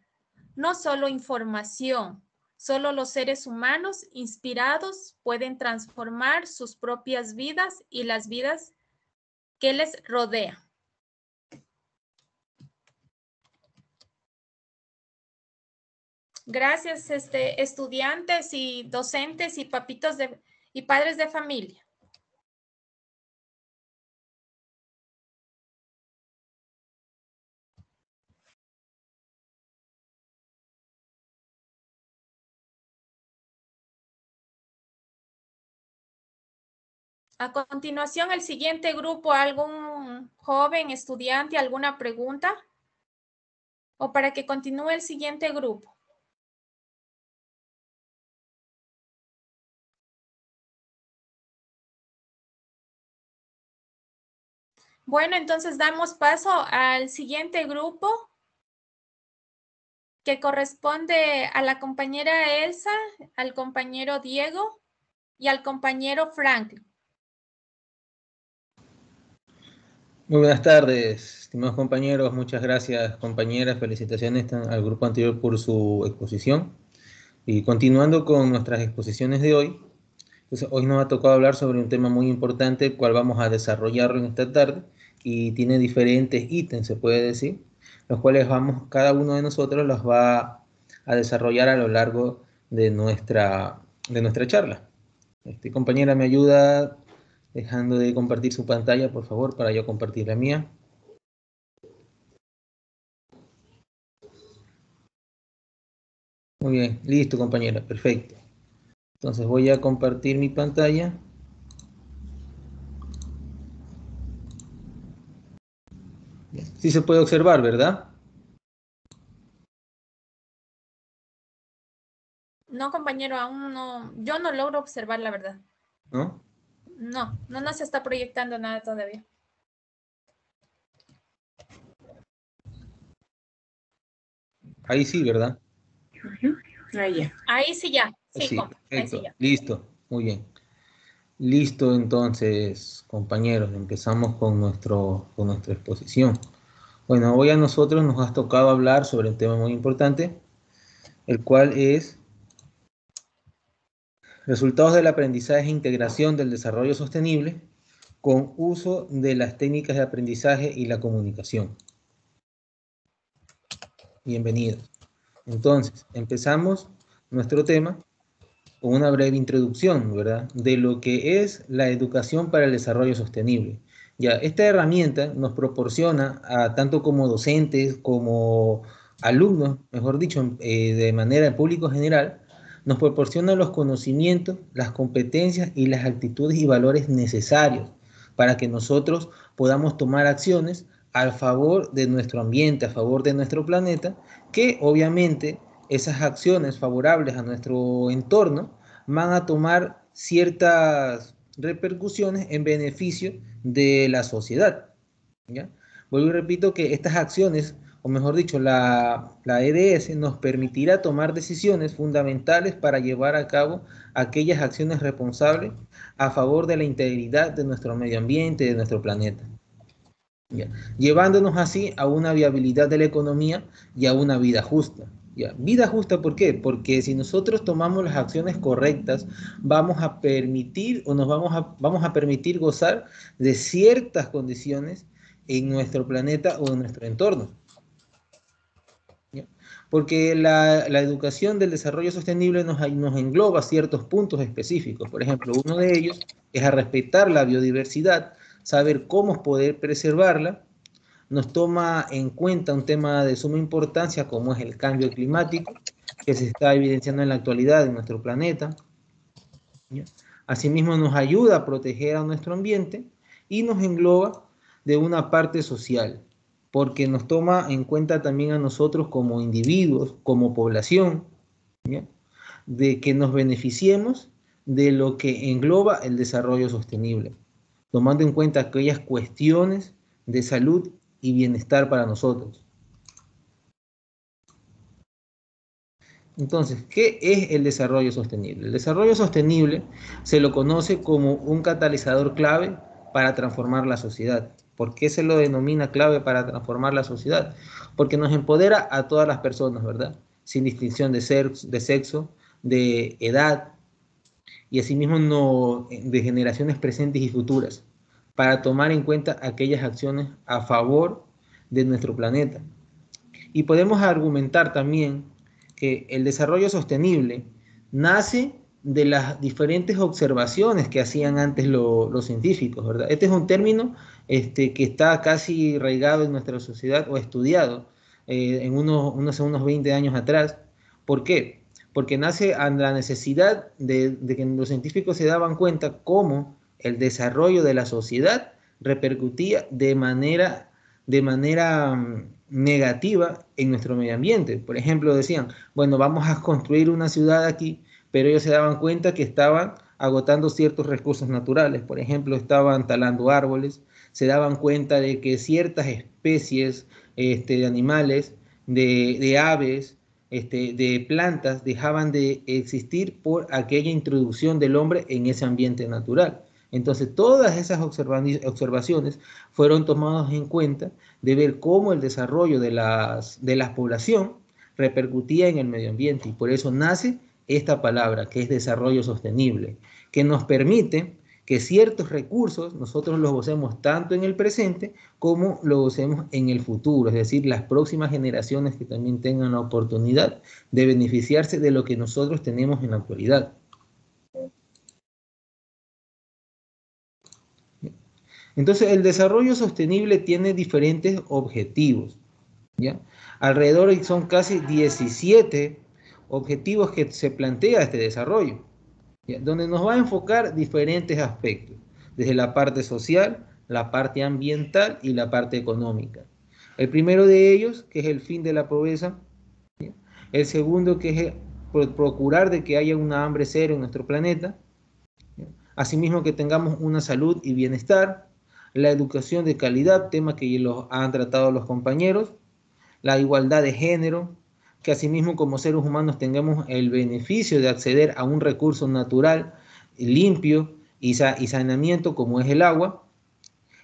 no solo información. Solo los seres humanos inspirados pueden transformar sus propias vidas y las vidas que les rodean. Gracias, estudiantes y docentes y papitos y padres de familia. A continuación, el siguiente grupo, ¿algún joven estudiante, alguna pregunta? ¿O para que continúe el siguiente grupo? Bueno, entonces damos paso al siguiente grupo, que corresponde a la compañera Elsa, al compañero Diego y al compañero Franklin. Muy buenas tardes, estimados compañeros. Muchas gracias, compañeras. Felicitaciones al grupo anterior por su exposición. Y continuando con nuestras exposiciones de hoy, pues hoy nos ha tocado hablar sobre un tema muy importante, el cual vamos a desarrollarlo en esta tarde, y tiene diferentes ítems, se puede decir, los cuales cada uno de nosotros los va a desarrollar a lo largo de nuestra charla. Compañera, ¿me ayuda dejando de compartir su pantalla, por favor, para yo compartir la mía? Muy bien, listo, compañera, perfecto. Entonces voy a compartir mi pantalla. Sí se puede observar, ¿verdad? No, compañero, aún no. Yo no logro observar, la verdad. ¿No? No, no nos está proyectando nada todavía. Ahí sí, ¿verdad? Ahí ya. Ahí sí ya. Sí, Sí, perfecto. Ahí sí ya. Listo, muy bien. Listo, entonces, compañeros, empezamos con nuestra exposición. Bueno, hoy a nosotros nos ha tocado hablar sobre un tema muy importante, el cual es resultados del aprendizaje e integración del desarrollo sostenible con uso de las técnicas de aprendizaje y la comunicación. Bienvenidos. Entonces, empezamos nuestro tema una breve introducción, ¿verdad?, de lo que es la educación para el desarrollo sostenible. Ya, esta herramienta nos proporciona, tanto como docentes como alumnos, mejor dicho, de manera en público general, nos proporciona los conocimientos, las competencias y las actitudes y valores necesarios para que nosotros podamos tomar acciones a favor de nuestro ambiente, a favor de nuestro planeta, que obviamente esas acciones favorables a nuestro entorno van a tomar ciertas repercusiones en beneficio de la sociedad, ¿ya? Vuelvo y repito que estas acciones, o mejor dicho, la EDS nos permitirá tomar decisiones fundamentales para llevar a cabo aquellas acciones responsables a favor de la integridad de nuestro medio ambiente, de nuestro planeta, ¿ya? Llevándonos así a una viabilidad de la economía y a una vida justa. ¿Ya? Vida justa, ¿por qué? Porque si nosotros tomamos las acciones correctas, vamos a permitir o nos vamos a permitir gozar de ciertas condiciones en nuestro planeta o en nuestro entorno, ¿ya? Porque la educación del desarrollo sostenible nos engloba ciertos puntos específicos. Por ejemplo, uno de ellos es a respetar la biodiversidad, saber cómo poder preservarla. Nos toma en cuenta un tema de suma importancia como es el cambio climático que se está evidenciando en la actualidad en nuestro planeta, ¿ya? Asimismo nos ayuda a proteger a nuestro ambiente y nos engloba de una parte social, porque nos toma en cuenta también a nosotros como individuos, como población, ¿ya?, de que nos beneficiemos de lo que engloba el desarrollo sostenible, tomando en cuenta aquellas cuestiones de salud y bienestar para nosotros. Entonces, ¿qué es el desarrollo sostenible? El desarrollo sostenible se lo conoce como un catalizador clave para transformar la sociedad. ¿Por qué se lo denomina clave para transformar la sociedad? Porque nos empodera a todas las personas, ¿verdad? Sin distinción de sexo, de edad, y asimismo de generaciones presentes y futuras, para tomar en cuenta aquellas acciones a favor de nuestro planeta. Y podemos argumentar también que el desarrollo sostenible nace de las diferentes observaciones que hacían antes los científicos, ¿verdad? Este es un término que está casi arraigado en nuestra sociedad o estudiado en unos 20 años atrás. ¿Por qué? Porque nace a la necesidad de que los científicos se daban cuenta cómo el desarrollo de la sociedad repercutía de manera negativa en nuestro medio ambiente. Por ejemplo, decían, bueno, vamos a construir una ciudad aquí, pero ellos se daban cuenta que estaban agotando ciertos recursos naturales. Por ejemplo, estaban talando árboles, se daban cuenta de que ciertas especies de animales, de aves, de plantas, dejaban de existir por aquella introducción del hombre en ese ambiente natural. Entonces, todas esas observaciones fueron tomadas en cuenta de ver cómo el desarrollo de la población repercutía en el medio ambiente, y por eso nace esta palabra, que es desarrollo sostenible, que nos permite que ciertos recursos nosotros los gocemos tanto en el presente como los gocemos en el futuro, es decir, las próximas generaciones que también tengan la oportunidad de beneficiarse de lo que nosotros tenemos en la actualidad. Entonces, el desarrollo sostenible tiene diferentes objetivos, ¿ya? Alrededor son casi 17 objetivos que se plantea este desarrollo, ¿ya?, donde nos va a enfocar diferentes aspectos, desde la parte social, la parte ambiental y la parte económica. El primero de ellos, que es el fin de la pobreza, ¿ya? El segundo, que es procurar de que haya una hambre cero en nuestro planeta, ¿ya? Asimismo, que tengamos una salud y bienestar, la educación de calidad, tema que los han tratado los compañeros, la igualdad de género, que asimismo como seres humanos tengamos el beneficio de acceder a un recurso natural, limpio y saneamiento como es el agua,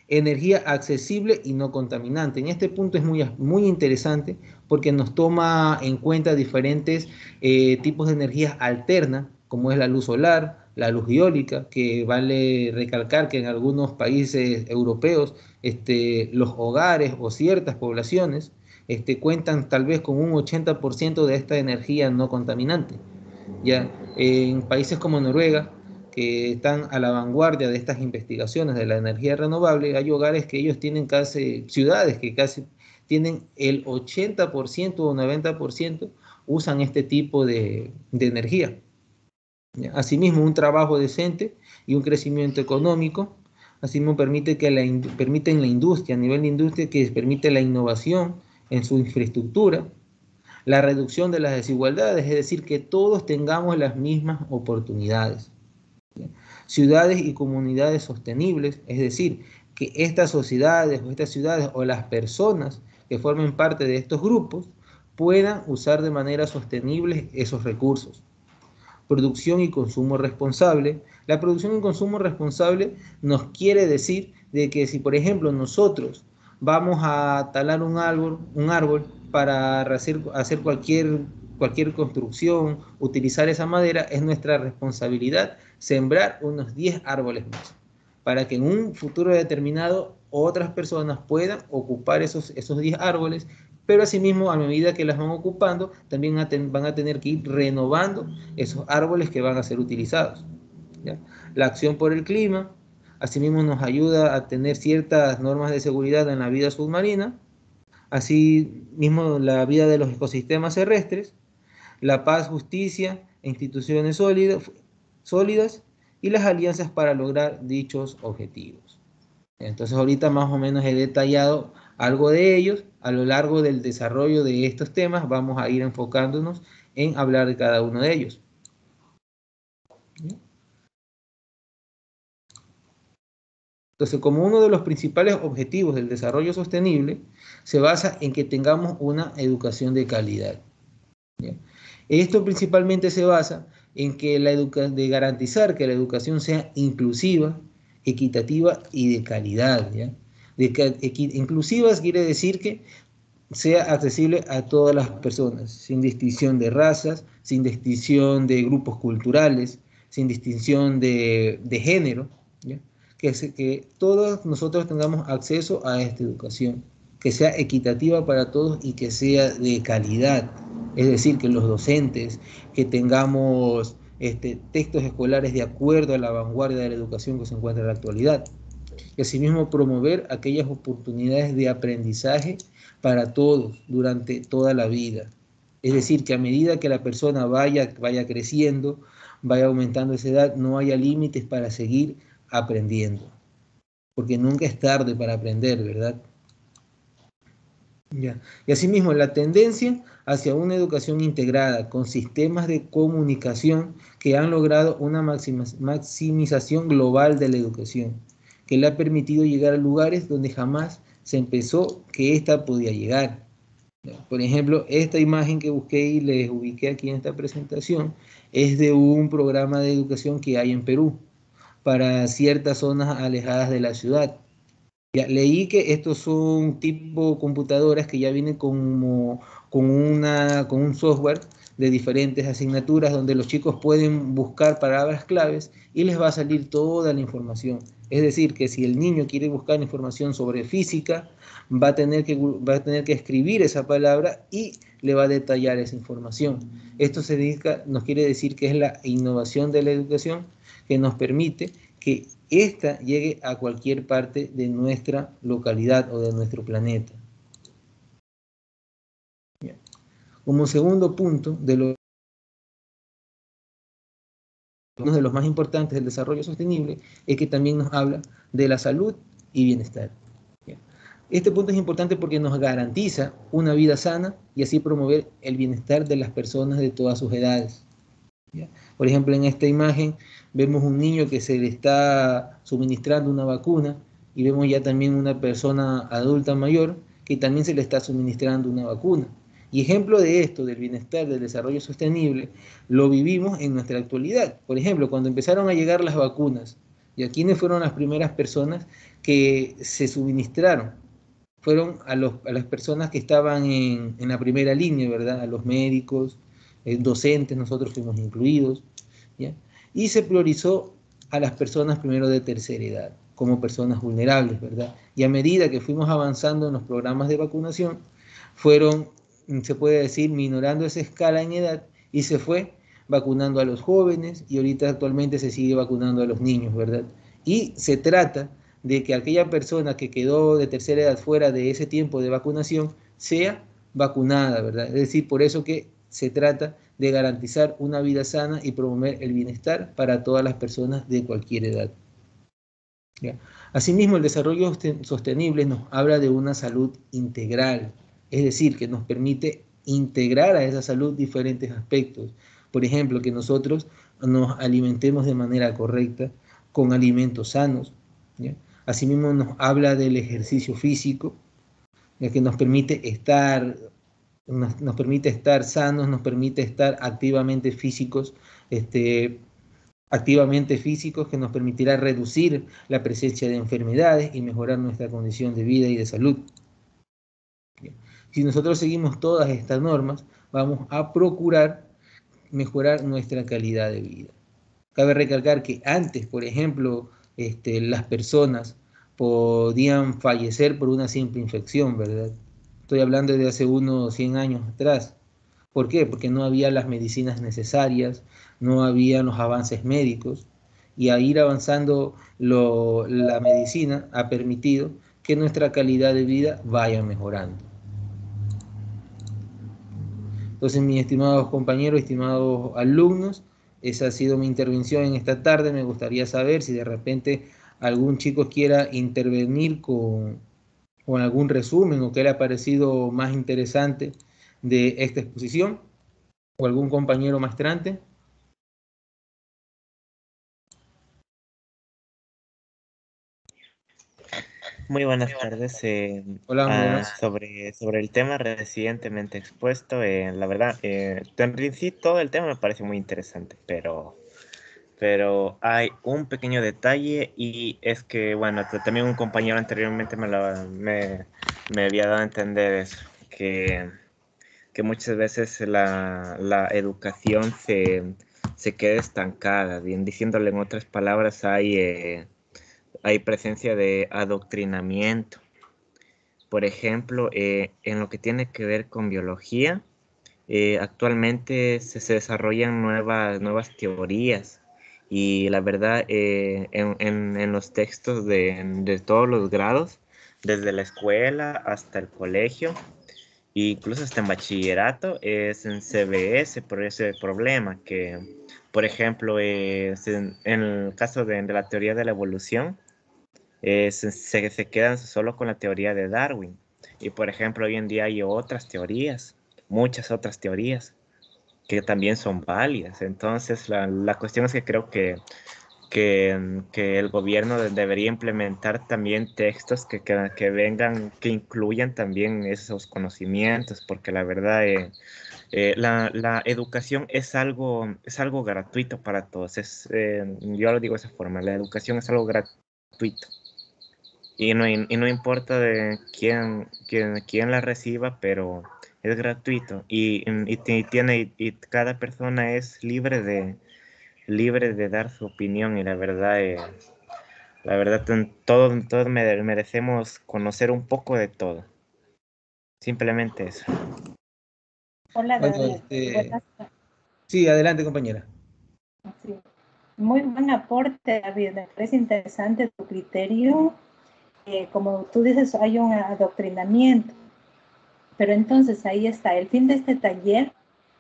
energía accesible y no contaminante. En este punto es muy interesante porque nos toma en cuenta diferentes tipos de energías alternas, como es la luz solar, la luz eólica, que vale recalcar que en algunos países europeos los hogares o ciertas poblaciones cuentan tal vez con un 80% de esta energía no contaminante. Ya en países como Noruega, que están a la vanguardia de estas investigaciones de la energía renovable, hay hogares que ellos tienen casi, ciudades que casi tienen el 80% o 90% usan este tipo de energía. ¿Ya? Asimismo, un trabajo decente y un crecimiento económico, asimismo permiten la industria, a nivel de industria, que permite la innovación en su infraestructura, la reducción de las desigualdades, es decir, que todos tengamos las mismas oportunidades. ¿Ya? Ciudades y comunidades sostenibles, es decir, que estas sociedades o estas ciudades o las personas que formen parte de estos grupos puedan usar de manera sostenible esos recursos. Producción y consumo responsable. La producción y consumo responsable nos quiere decir de que si, por ejemplo, nosotros vamos a talar un árbol para hacer cualquier construcción, utilizar esa madera, es nuestra responsabilidad sembrar unos 10 árboles más, para que en un futuro determinado otras personas puedan ocupar esos 10 árboles, pero asimismo, a medida que las van ocupando, también van a tener que ir renovando esos árboles que van a ser utilizados. ¿Ya? La acción por el clima, asimismo nos ayuda a tener ciertas normas de seguridad en la vida submarina, asimismo la vida de los ecosistemas terrestres, la paz, justicia, instituciones sólidas y las alianzas para lograr dichos objetivos. Entonces ahorita más o menos he detallado algo de ellos. A lo largo del desarrollo de estos temas vamos a ir enfocándonos en hablar de cada uno de ellos. Entonces, como uno de los principales objetivos del desarrollo sostenible, se basa en que tengamos una educación de calidad. ¿Ya? Esto principalmente se basa en que de garantizar que la educación sea inclusiva, equitativa y de calidad. ¿Ya? Inclusivas quiere decir que sea accesible a todas las personas, sin distinción de razas, sin distinción de grupos culturales, sin distinción de género, ¿ya? Que todos nosotros tengamos acceso a esta educación, que sea equitativa para todos y que sea de calidad. Es decir, que los docentes, que tengamos textos escolares de acuerdo a la vanguardia de la educación que se encuentra en la actualidad. Y asimismo promover aquellas oportunidades de aprendizaje para todos durante toda la vida. Es decir, que a medida que la persona vaya creciendo, vaya aumentando esa edad, no haya límites para seguir aprendiendo. Porque nunca es tarde para aprender, ¿verdad? Ya. Y asimismo, la tendencia hacia una educación integrada con sistemas de comunicación que han logrado una maximización global de la educación, que le ha permitido llegar a lugares donde jamás se pensó que ésta podía llegar. Por ejemplo, esta imagen que busqué y les ubiqué aquí en esta presentación es de un programa de educación que hay en Perú para ciertas zonas alejadas de la ciudad. Ya, leí que estos son tipo computadoras que ya vienen con un software de diferentes asignaturas donde los chicos pueden buscar palabras claves y les va a salir toda la información. Es decir, que si el niño quiere buscar información sobre física, va a tener que escribir esa palabra y le va a detallar esa información. Esto nos quiere decir que es la innovación de la educación que nos permite que ésta llegue a cualquier parte de nuestra localidad o de nuestro planeta. Como segundo punto, uno de los más importantes del desarrollo sostenible es que también nos habla de la salud y bienestar. Este punto es importante porque nos garantiza una vida sana y así promover el bienestar de las personas de todas sus edades. Por ejemplo, en esta imagen vemos un niño que se le está suministrando una vacuna y vemos ya también una persona adulta mayor que también se le está suministrando una vacuna. Y ejemplo de esto, del bienestar, del desarrollo sostenible, lo vivimos en nuestra actualidad. Por ejemplo, cuando empezaron a llegar las vacunas, ¿y quiénes fueron las primeras personas que se suministraron? Fueron a las personas que estaban en la primera línea, ¿verdad? A los médicos, docentes, nosotros fuimos incluidos, ¿ya? Y se priorizó a las personas primero de tercera edad, como personas vulnerables, ¿verdad? Y a medida que fuimos avanzando en los programas de vacunación, fueron, se puede decir, minorando esa escala en edad y se fue vacunando a los jóvenes y ahorita actualmente se sigue vacunando a los niños, ¿verdad? Y se trata de que aquella persona que quedó de tercera edad fuera de ese tiempo de vacunación sea vacunada, ¿verdad? Es decir, por eso que se trata de garantizar una vida sana y promover el bienestar para todas las personas de cualquier edad. ¿Ya? Asimismo, el desarrollo sostenible nos habla de una salud integral, es decir, que nos permite integrar a esa salud diferentes aspectos. Por ejemplo, que nosotros nos alimentemos de manera correcta, con alimentos sanos, ¿ya? Asimismo, nos habla del ejercicio físico, ya que nos permite estar sanos, nos permite estar activamente físicos, que nos permitirá reducir la presencia de enfermedades y mejorar nuestra condición de vida y de salud. Si nosotros seguimos todas estas normas, vamos a procurar mejorar nuestra calidad de vida. Cabe recalcar que antes, por ejemplo, las personas podían fallecer por una simple infección, ¿verdad? Estoy hablando de hace unos 100 años atrás. ¿Por qué? Porque no había las medicinas necesarias, no había los avances médicos, y a ir avanzando la medicina ha permitido que nuestra calidad de vida vaya mejorando. Entonces, mis estimados compañeros, estimados alumnos, esa ha sido mi intervención en esta tarde. Me gustaría saber si de repente algún chico quiera intervenir con algún resumen o qué le ha parecido más interesante de esta exposición, o algún compañero maestrante. Muy buenas tardes. Hola, sobre el tema recientemente expuesto, la verdad, en sí todo el tema me parece muy interesante, pero hay un pequeño detalle, y es que, bueno, también un compañero anteriormente me había dado a entender eso, que muchas veces la educación se queda estancada. Bien, diciéndole en otras palabras, hay presencia de adoctrinamiento. Por ejemplo, en lo que tiene que ver con biología, actualmente se desarrollan nuevas teorías, y la verdad, en los textos de todos los grados, desde la escuela hasta el colegio, e incluso hasta en bachillerato, se ve ese problema que, por ejemplo, en el caso de la teoría de la evolución, se quedan solo con la teoría de Darwin. Y, por ejemplo, hoy en día hay otras teorías, muchas otras teorías, que también son válidas. Entonces, la cuestión es que creo que el gobierno debería implementar también textos que incluyan también esos conocimientos, porque la verdad, la educación es algo gratuito para todos. Yo lo digo de esa forma: la educación es algo gratuito. Y no importa de quién la reciba, pero es gratuito, y cada persona es libre de dar su opinión. Y la verdad, todos merecemos conocer un poco de todo. Simplemente eso. Hola, bueno, David. Buenas tardes. Sí, adelante, compañera. Sí. Muy buen aporte, David. Me parece interesante tu criterio. Como tú dices, hay un adoctrinamiento. Pero entonces ahí está. El fin de este taller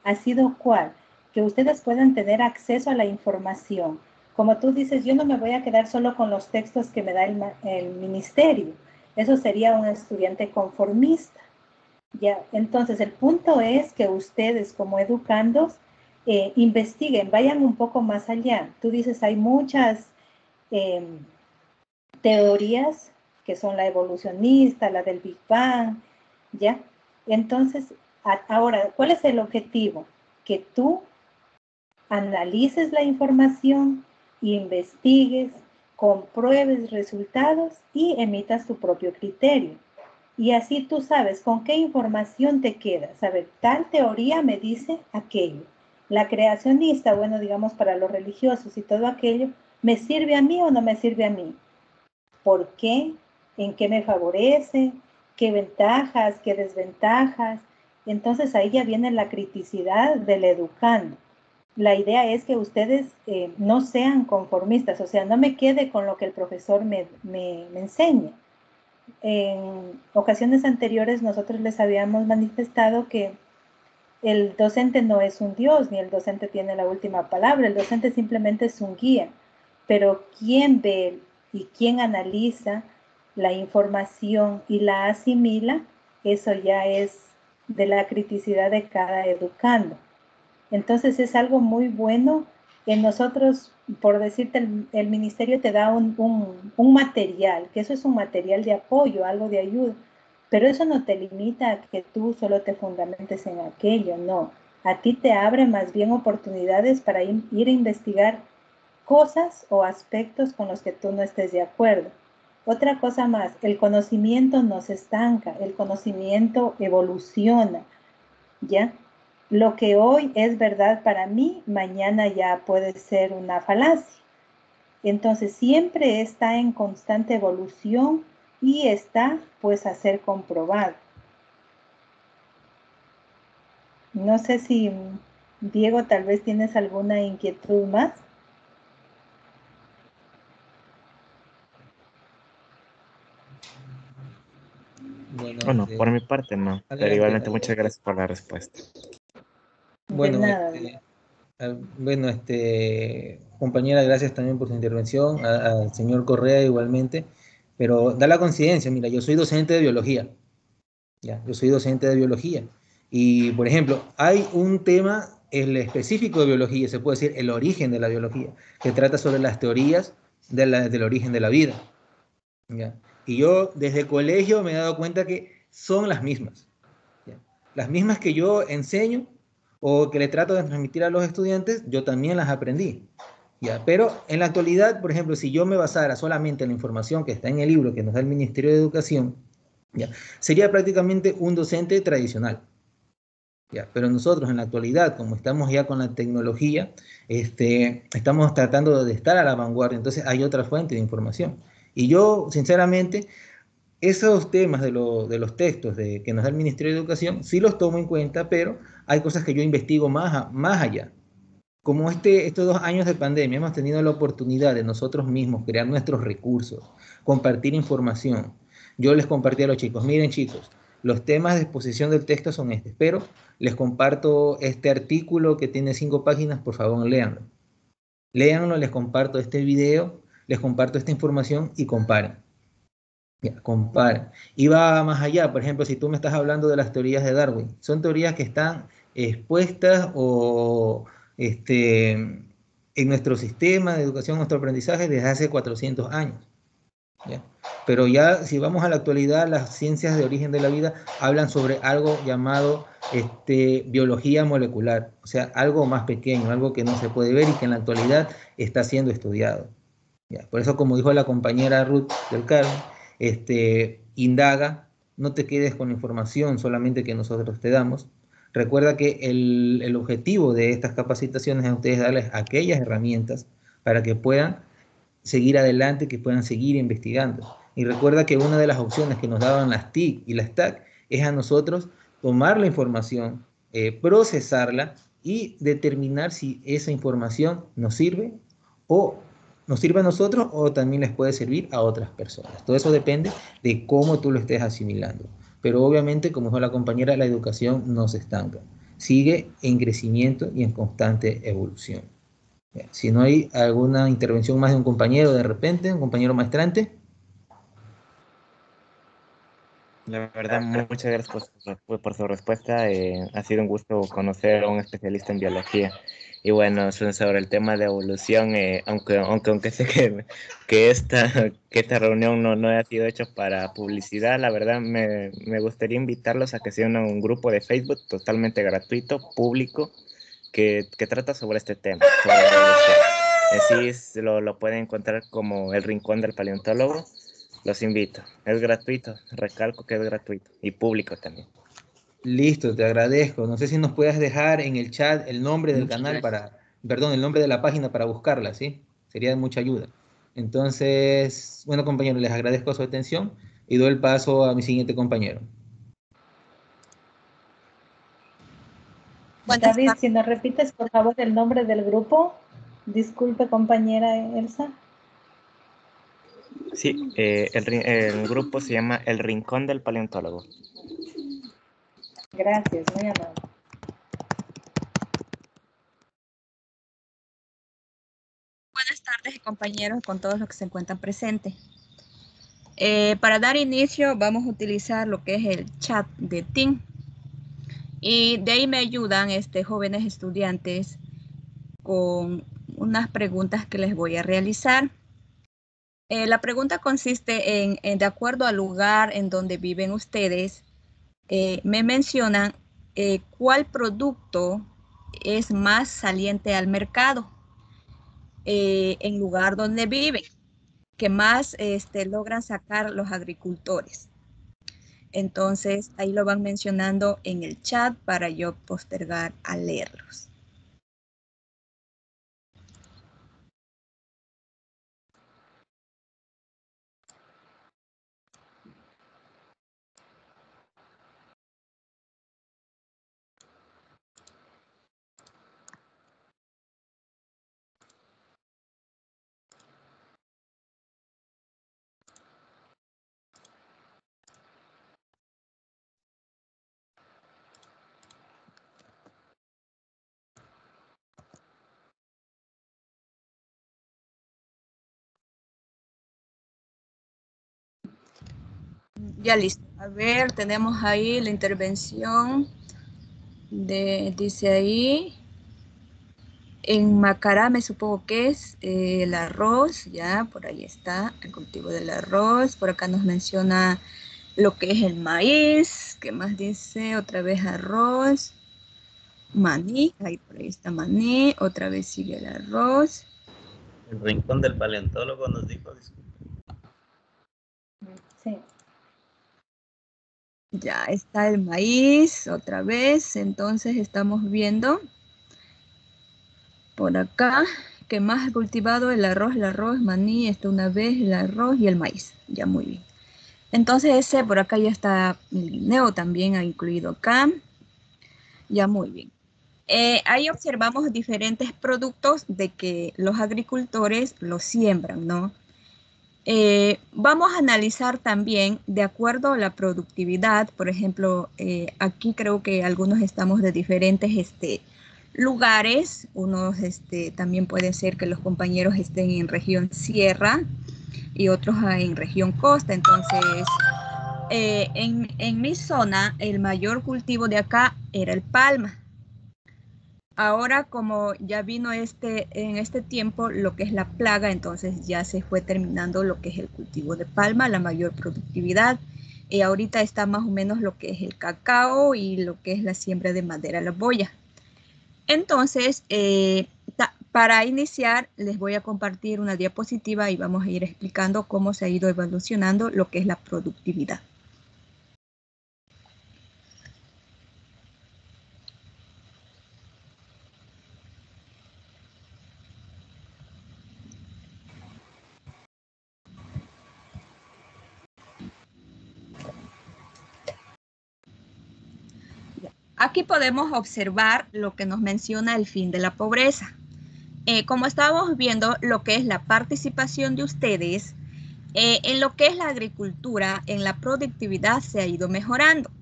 ha sido ¿cuál? Que ustedes puedan tener acceso a la información. Como tú dices, yo no me voy a quedar solo con los textos que me da el ministerio. Eso sería un estudiante conformista. Ya, entonces el punto es que ustedes como educandos investiguen, vayan un poco más allá. Tú dices, hay muchas teorías que son la evolucionista, la del Big Bang, ¿ya? Entonces, ahora, ¿cuál es el objetivo? Que tú analices la información, investigues, compruebes resultados y emitas tu propio criterio. Y así tú sabes con qué información te quedas. A ver, tal teoría me dice aquello. La creacionista, bueno, digamos para los religiosos y todo aquello, ¿me sirve a mí o no me sirve a mí? ¿Por qué? ¿En qué me favorece? ¿Qué ventajas? ¿Qué desventajas? Entonces ahí ya viene la criticidad del educando. la idea es que ustedes no sean conformistas, o sea, no me quede con lo que el profesor me enseña. En ocasiones anteriores nosotros les habíamos manifestado que el docente no es un Dios, ni el docente tiene la última palabra, el docente simplemente es un guía, pero quien ve y quien analiza la información y la asimila, eso ya es de la criticidad de cada educando. Entonces es algo muy bueno que nosotros, por decirte, el ministerio te da un material, que eso es un material de apoyo, algo de ayuda, pero eso no te limita a que tú solo te fundamentes en aquello, no. A ti te abre más bien oportunidades para ir a investigar cosas o aspectos con los que tú no estés de acuerdo. Otra cosa más, el conocimiento no se estanca, el conocimiento evoluciona, ¿ya? Lo que hoy es verdad para mí, mañana ya puede ser una falacia. Entonces siempre está en constante evolución y está pues a ser comprobado. No sé si, Diego, tal vez tienes alguna inquietud más. Bueno, por mi parte no, pero igualmente muchas gracias por la respuesta. Bueno, bueno, compañera, gracias también por su intervención, al señor Correa igualmente, pero da la coincidencia, mira, yo soy docente de biología, ya, yo soy docente de biología, y por ejemplo, hay un tema, el específico de biología, se puede decir el origen de la biología, que trata sobre las teorías del origen de la vida, ya, y yo desde el colegio me he dado cuenta que son las mismas, ya, las mismas que yo enseño, o que le trato de transmitir a los estudiantes, yo también las aprendí. ¿Ya? Pero en la actualidad, por ejemplo, si yo me basara solamente en la información que está en el libro que nos da el Ministerio de Educación, ¿ya? Sería prácticamente un docente tradicional. ¿Ya? Pero nosotros en la actualidad, como estamos ya con la tecnología, estamos tratando de estar a la vanguardia, entonces hay otra fuente de información. Y yo, sinceramente, esos temas de los textos que nos da el Ministerio de Educación, sí los tomo en cuenta, pero hay cosas que yo investigo más allá. Como estos 2 años de pandemia hemos tenido la oportunidad de nosotros mismos crear nuestros recursos, compartir información. Yo les compartí a los chicos, miren chicos, los temas de exposición del texto son estos, pero les comparto este artículo que tiene 5 páginas, por favor léanlo. Léanlo, les comparto este video, les comparto esta información y comparen. Ya, compara. Y va más allá, por ejemplo, si tú me estás hablando de las teorías de Darwin, son teorías que están expuestas o en nuestro sistema de educación, nuestro aprendizaje desde hace 400 años. ¿Ya? Pero ya si vamos a la actualidad, las ciencias de origen de la vida hablan sobre algo llamado biología molecular, o sea, algo más pequeño, algo que no se puede ver y que en la actualidad está siendo estudiado. ¿Ya? Por eso, como dijo la compañera Ruth del Carmen, indaga, no te quedes con información solamente que nosotros te damos. Recuerda que el objetivo de estas capacitaciones es a ustedes darles aquellas herramientas para que puedan seguir adelante, que puedan seguir investigando. Y recuerda que una de las opciones que nos daban las TIC y las TAC es a nosotros tomar la información, procesarla y determinar si esa información nos sirve o nos sirve a nosotros o también les puede servir a otras personas. Todo eso depende de cómo tú lo estés asimilando. Pero obviamente, como dijo la compañera, la educación no se estanca. Sigue en crecimiento y en constante evolución. Si no hay alguna intervención más de un compañero de repente, un compañero maestrante. La verdad, muchas gracias por su respuesta. Ha sido un gusto conocer a un especialista en biología. Y bueno, sobre el tema de evolución, aunque sé que esta reunión no ha sido hecha para publicidad, la verdad me gustaría invitarlos a que se unan a un grupo de Facebook totalmente gratuito, público, que trata sobre este tema, sobre la evolución. Así lo pueden encontrar como El Rincón del Paleontólogo. Los invito, es gratuito, recalco que es gratuito y público también. Listo, te agradezco. No sé si nos puedes dejar en el chat el nombre del canal el nombre de la página para buscarla, ¿sí? Sería de mucha ayuda. Entonces, bueno, compañeros, les agradezco su atención y doy el paso a mi siguiente compañero. David, si nos repites por favor el nombre del grupo. Disculpe, compañera Elsa. Sí, el grupo se llama El Rincón del Paleontólogo. Gracias, muy amable. Buenas tardes, compañeros, con todos los que se encuentran presentes. Para dar inicio, vamos a utilizar lo que es el chat de Teams. Y de ahí me ayudan jóvenes estudiantes con unas preguntas que les voy a realizar. La pregunta consiste en de acuerdo al lugar en donde viven ustedes, me mencionan cuál producto es más saliente al mercado en lugar donde viven, que más logran sacar los agricultores. Entonces, ahí lo van mencionando en el chat para yo postergar a leerlos. Ya listo. A ver, tenemos ahí la intervención dice ahí, en Macará me supongo que es el arroz, ya, por ahí está, el cultivo del arroz. Por acá nos menciona lo que es el maíz. ¿Qué más dice? Otra vez arroz. Maní, ahí por ahí está maní. Otra vez sigue el arroz. El Rincón del Paleontólogo nos dijo, disculpe. Sí. Ya está el maíz, otra vez. Entonces estamos viendo por acá que más cultivado el arroz, maní, una vez el arroz y el maíz. Ya, muy bien. Entonces ese por acá ya está, el guineo también ha incluido acá. Ya, muy bien. Ahí observamos diferentes productos de que los agricultores los siembran, ¿no? Vamos a analizar también de acuerdo a la productividad. Por ejemplo, aquí creo que algunos estamos de diferentes lugares. Unos también puede ser que los compañeros estén en región sierra y otros en región costa. Entonces, en mi zona, el mayor cultivo de acá era el palma. Ahora, como ya vino en este tiempo lo que es la plaga, entonces ya se fue terminando lo que es el cultivo de palma, la mayor productividad. Ahorita está más o menos lo que es el cacao y lo que es la siembra de madera, la boya. Entonces, para iniciar, les voy a compartir una diapositiva y vamos a ir explicando cómo se ha ido evolucionando lo que es la productividad. Aquí podemos observar lo que nos menciona el fin de la pobreza. Como estábamos viendo lo que es la participación de ustedes, en lo que es la agricultura, en la productividad se ha ido mejorando.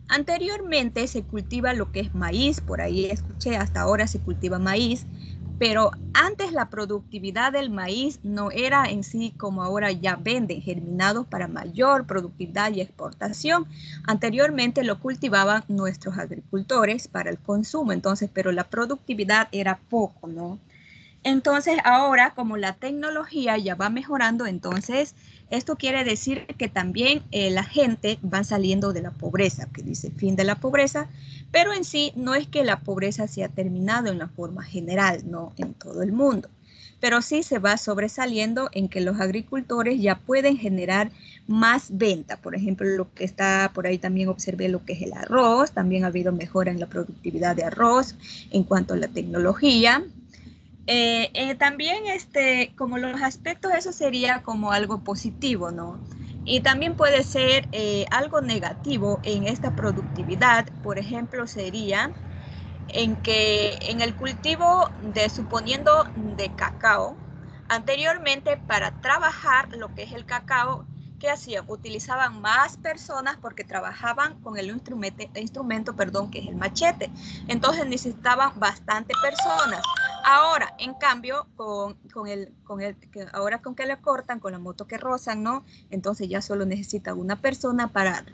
Anteriormente se cultiva lo que es maíz, por ahí escuché, hasta ahora se cultiva maíz, pero antes la productividad del maíz no era en sí como ahora ya venden, germinados para mayor productividad y exportación. Anteriormente lo cultivaban nuestros agricultores para el consumo, entonces, pero la productividad era poco, ¿no? Entonces ahora como la tecnología ya va mejorando, entonces esto quiere decir que también la gente va saliendo de la pobreza, que dice fin de la pobreza, pero en sí no es que la pobreza se ha terminado en la forma general, no en todo el mundo, pero sí se va sobresaliendo en que los agricultores ya pueden generar más venta. Por ejemplo, lo que está por ahí también observé lo que es el arroz, también ha habido mejora en la productividad de arroz en cuanto a la tecnología. También como los aspectos, eso sería como algo positivo, ¿no? Y también puede ser algo negativo en esta productividad, por ejemplo, sería en que en el cultivo suponiendo de cacao, anteriormente para trabajar lo que es el cacao, ¿qué hacían? Utilizaban más personas porque trabajaban con el instrumento, que es el machete. Entonces necesitaban bastante personas. Ahora, en cambio, ahora con que le cortan, con la moto que rozan, ¿no? Entonces ya solo necesita una persona para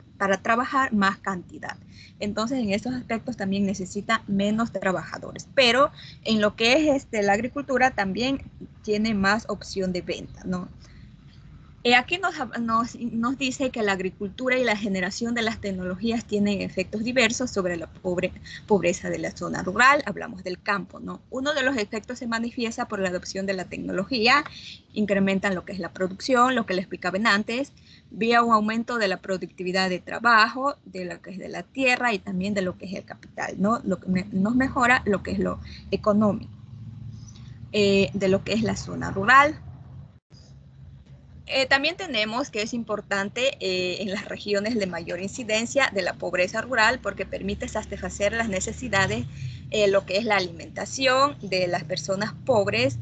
trabajar más cantidad. Entonces, en esos aspectos también necesita menos trabajadores. Pero en lo que es la agricultura también tiene más opción de venta, ¿no? Aquí nos dice que la agricultura y la generación de las tecnologías tienen efectos diversos sobre la pobreza de la zona rural. Hablamos del campo, ¿no? Uno de los efectos se manifiesta por la adopción de la tecnología, incrementan lo que es la producción, lo que les explicaba antes, vía un aumento de la productividad de trabajo, de lo que es de la tierra y también de lo que es el capital, ¿no? Lo que nos mejora lo que es lo económico de lo que es la zona rural. También tenemos que es importante en las regiones de mayor incidencia de la pobreza rural porque permite satisfacer las necesidades, lo que es la alimentación de las personas pobres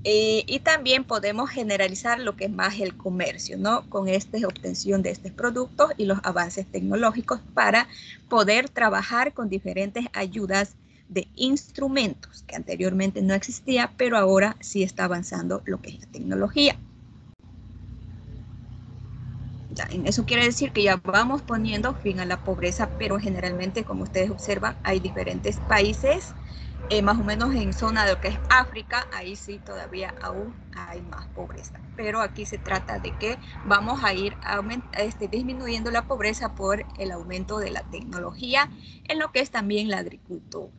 y también podemos generalizar lo que es más el comercio, ¿no? Con esta obtención de estos productos y los avances tecnológicos para poder trabajar con diferentes ayudas de instrumentos que anteriormente no existía, pero ahora sí está avanzando lo que es la tecnología. Eso quiere decir que ya vamos poniendo fin a la pobreza, pero generalmente, como ustedes observan, hay diferentes países, más o menos en zona de lo que es África, ahí sí todavía aún hay más pobreza. Pero aquí se trata de que vamos a ir disminuyendo la pobreza por el aumento de la tecnología en lo que es también la agricultura.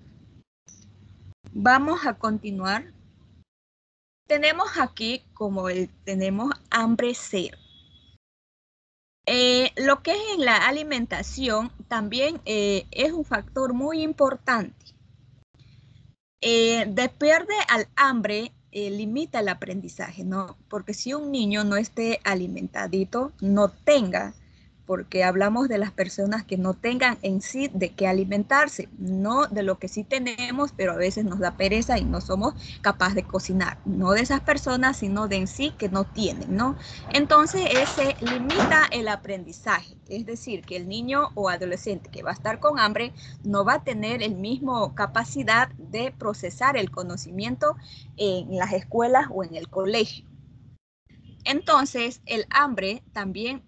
Vamos a continuar. Tenemos aquí tenemos hambre cero. Lo que es en la alimentación también es un factor muy importante. De pierde al hambre limita el aprendizaje, ¿no? Porque si un niño no esté alimentadito, no tenga, porque hablamos de las personas que no tengan en sí de qué alimentarse, no de lo que sí tenemos, pero a veces nos da pereza y no somos capaces de cocinar, no de esas personas, sino de en sí que no tienen, ¿no? Entonces, ese limita el aprendizaje, es decir, que el niño o adolescente que va a estar con hambre no va a tener el mismo capacidad de procesar el conocimiento en las escuelas o en el colegio. Entonces, el hambre también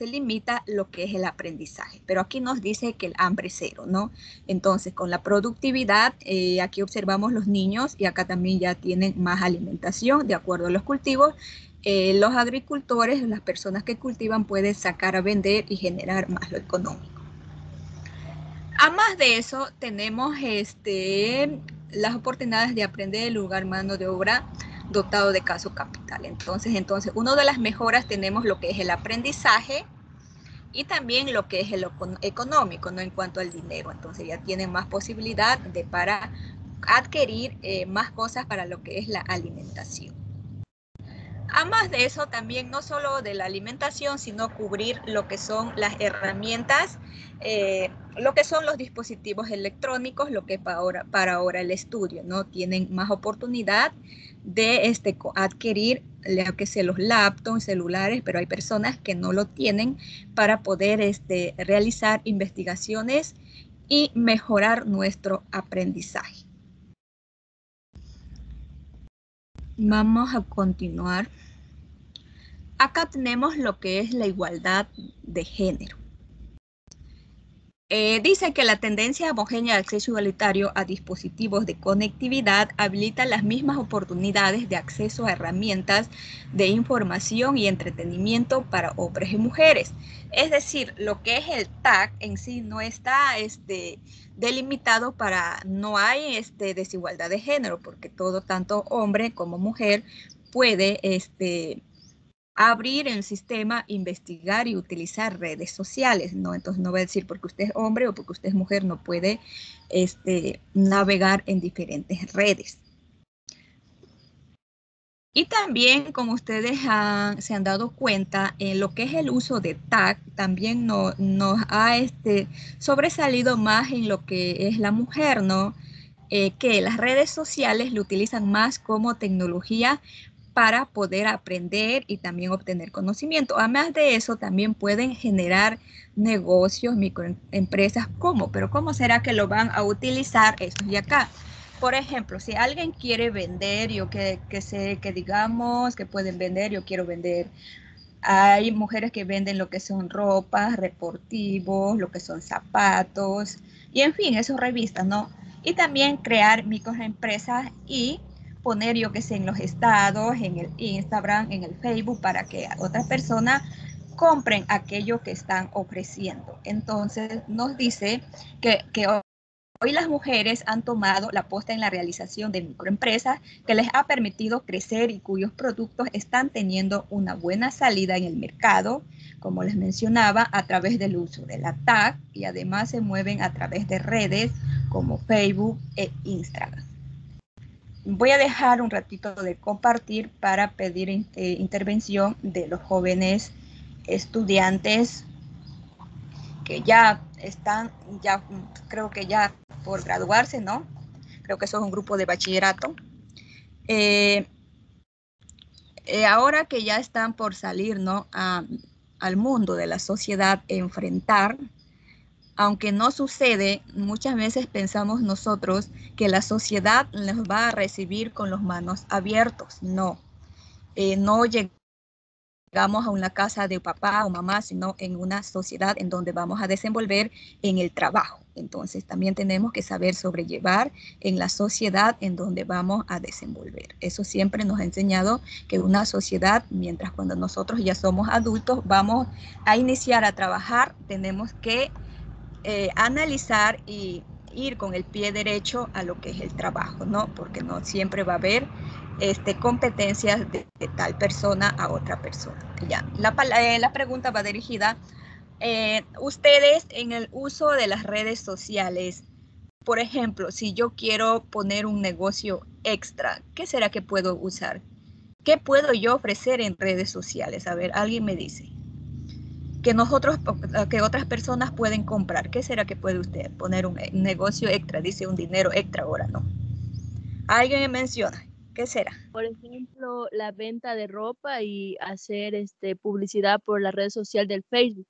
limita lo que es el aprendizaje, pero aquí nos dice que el hambre cero, ¿no? Entonces, con la productividad, aquí observamos los niños y acá también ya tienen más alimentación de acuerdo a los cultivos. Los agricultores, las personas que cultivan pueden sacar a vender y generar más lo económico. Además de eso, tenemos las oportunidades de aprender el lugar mano de obra dotado de caso capital. Entonces, una de las mejoras tenemos lo que es el aprendizaje y también lo que es el económico, ¿no? En cuanto al dinero. Entonces, ya tienen más posibilidad para adquirir más cosas para lo que es la alimentación. Además de eso, también no solo de la alimentación, sino cubrir lo que son las herramientas, lo que son los dispositivos electrónicos, lo que para ahora el estudio, ¿no? Tienen más oportunidad de adquirir lo que sea los laptops, celulares, pero hay personas que no lo tienen para poder realizar investigaciones y mejorar nuestro aprendizaje. Vamos a continuar. Acá tenemos lo que es la igualdad de género. Dice que la tendencia homogénea de acceso igualitario a dispositivos de conectividad habilita las mismas oportunidades de acceso a herramientas de información y entretenimiento para hombres y mujeres. Es decir, lo que es el TAC en sí no está delimitado no hay desigualdad de género, porque tanto hombre como mujer puede abrir el sistema, investigar y utilizar redes sociales, ¿no? Entonces no va a decir porque usted es hombre o porque usted es mujer no puede navegar en diferentes redes. Y también, como ustedes se han dado cuenta, en lo que es el uso de tag, también nos ha sobresalido más en lo que es la mujer, ¿no? Que las redes sociales lo utilizan más como tecnología para poder aprender y también obtener conocimiento. Además de eso, también pueden generar negocios, microempresas. ¿Cómo? Pero ¿cómo será que lo van a utilizar? Eso es de acá. Por ejemplo, si alguien quiere vender, yo que digamos que pueden vender, yo quiero vender. Hay mujeres que venden lo que son ropas, deportivos, lo que son zapatos, y en fin, eso revistas, ¿no? Y también crear microempresas y poner, yo que sé, en los estados, en el Instagram, en el Facebook, para que otras personas compren aquello que están ofreciendo. Entonces, nos dice que hoy las mujeres han tomado la posta en la realización de microempresas que les ha permitido crecer y cuyos productos están teniendo una buena salida en el mercado, como les mencionaba, a través del uso de la tag, y además se mueven a través de redes como Facebook e Instagram. Voy a dejar un ratito de compartir para pedir intervención de los jóvenes estudiantes que ya están, creo que ya por graduarse, ¿no? Creo que eso es un grupo de bachillerato. Ahora que ya están por salir, ¿no? Al mundo de la sociedad, enfrentar, aunque no sucede, muchas veces pensamos nosotros que la sociedad les va a recibir con las manos abiertas. No, no llegamos a una casa de papá o mamá, sino en una sociedad en donde vamos a desenvolver en el trabajo. Entonces también tenemos que saber sobrellevar en la sociedad en donde vamos a desenvolver. Eso siempre nos ha enseñado que una sociedad, mientras cuando nosotros ya somos adultos, vamos a iniciar a trabajar, tenemos que analizar y ir con el pie derecho a lo que es el trabajo, ¿no? Porque no siempre va a haber competencias de tal persona a otra persona. Ya. La pregunta va dirigida, ustedes en el uso de las redes sociales, por ejemplo, si yo quiero poner un negocio extra, ¿qué será que puedo usar? ¿Qué puedo yo ofrecer en redes sociales? A ver, alguien me dice. Que otras personas pueden comprar. ¿Qué será que puede usted poner un negocio extra? Dice un dinero extra ahora, ¿no? Alguien me menciona. ¿Qué será? Por ejemplo, la venta de ropa y hacer publicidad por la red social del Facebook.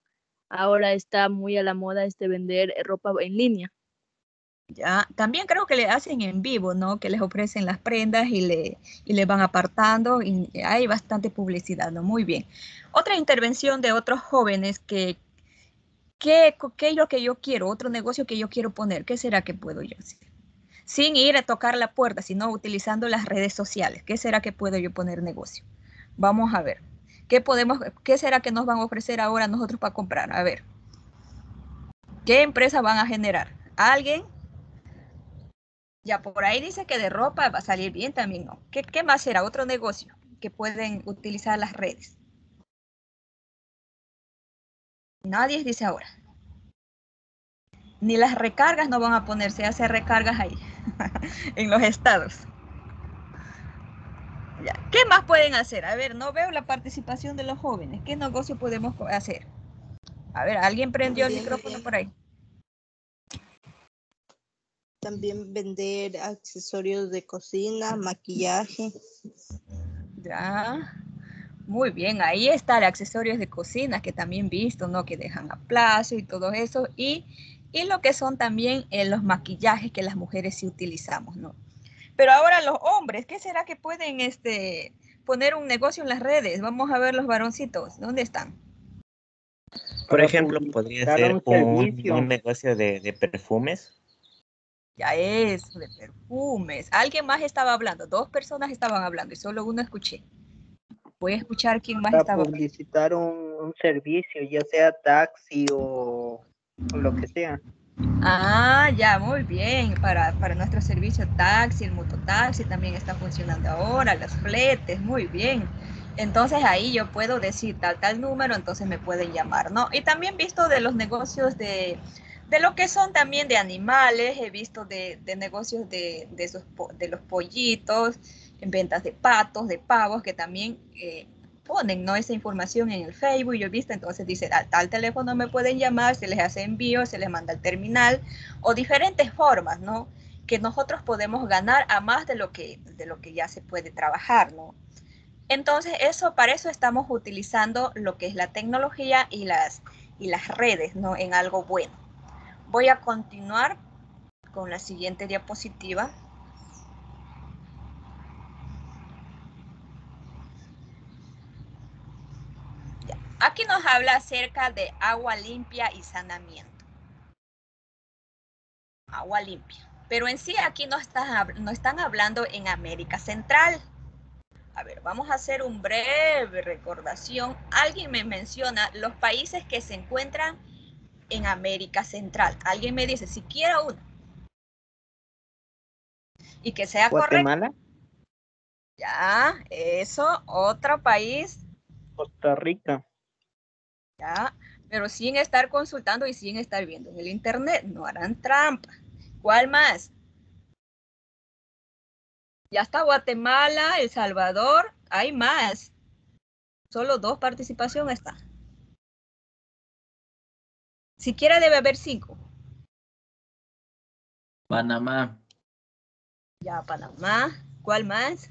Ahora está muy a la moda vender ropa en línea. Ya, también creo que le hacen en vivo, ¿no? Que les ofrecen las prendas y le van apartando y hay bastante publicidad, ¿no? Muy bien. Otra intervención de otros jóvenes ¿qué es lo que yo quiero? Otro negocio que yo quiero poner. ¿Qué será que puedo yo hacer? Sin ir a tocar la puerta, sino utilizando las redes sociales. ¿Qué será que puedo yo poner negocio? Vamos a ver. ¿Qué será que nos van a ofrecer ahora nosotros para comprar? A ver. ¿Qué empresa van a generar? ¿Alguien? Ya por ahí dice que de ropa va a salir bien también, ¿no? ¿Qué más será? Otro negocio que pueden utilizar las redes. Nadie dice ahora. Ni las recargas no van a ponerse a hacer recargas ahí, en los estados. Ya. ¿Qué más pueden hacer? A ver, no veo la participación de los jóvenes. ¿Qué negocio podemos hacer? A ver, ¿alguien prendió el micrófono por ahí? También vender accesorios de cocina, maquillaje. Ya. Muy bien, ahí está el accesorios de cocina que también visto, ¿no? Que dejan a plazo y todo eso. Y lo que son también los maquillajes que las mujeres sí utilizamos, ¿no? Pero ahora los hombres, ¿qué será que pueden poner un negocio en las redes? Vamos a ver los varoncitos, ¿dónde están? Por ejemplo, podría ser un negocio de perfumes. Ya es, de perfumes. Alguien más estaba hablando, 2 personas estaban hablando y solo uno escuché. Voy a escuchar quién más estaba hablando. Publicitar un servicio, ya sea taxi o lo que sea. Ah, ya, muy bien. Para nuestro servicio taxi, el mototaxi también está funcionando ahora, los fletes, muy bien. Entonces ahí yo puedo decir tal número, entonces me pueden llamar, ¿no? Y también visto de los negocios de de lo que son también de animales, he visto de negocios de los pollitos, en ventas de patos, de pavos, que también ponen, ¿no?, esa información en el Facebook. Yo he visto, entonces dice, a tal teléfono me pueden llamar, se les hace envío, se les manda el terminal, o diferentes formas, ¿no?, que nosotros podemos ganar a más de lo que ya se puede trabajar, ¿no? Entonces, para eso estamos utilizando lo que es la tecnología y las redes, ¿no?, en algo bueno. Voy a continuar con la siguiente diapositiva. Ya. Aquí nos habla acerca de agua limpia y saneamiento. Agua limpia. Pero en sí aquí no están hablando en América Central. A ver, vamos a hacer un breve recordación. Alguien me menciona los países que se encuentran en América Central. Alguien me dice, siquiera uno. Y que sea Guatemala. correcto. Ya, eso, otro país. Costa Rica. Ya, pero sin estar consultando y sin estar viendo en el internet. No harán trampa. ¿Cuál más? Ya está Guatemala, El Salvador. Hay más. Solo 2 participaciones está. Siquiera debe haber 5. Panamá. Ya, Panamá. ¿Cuál más?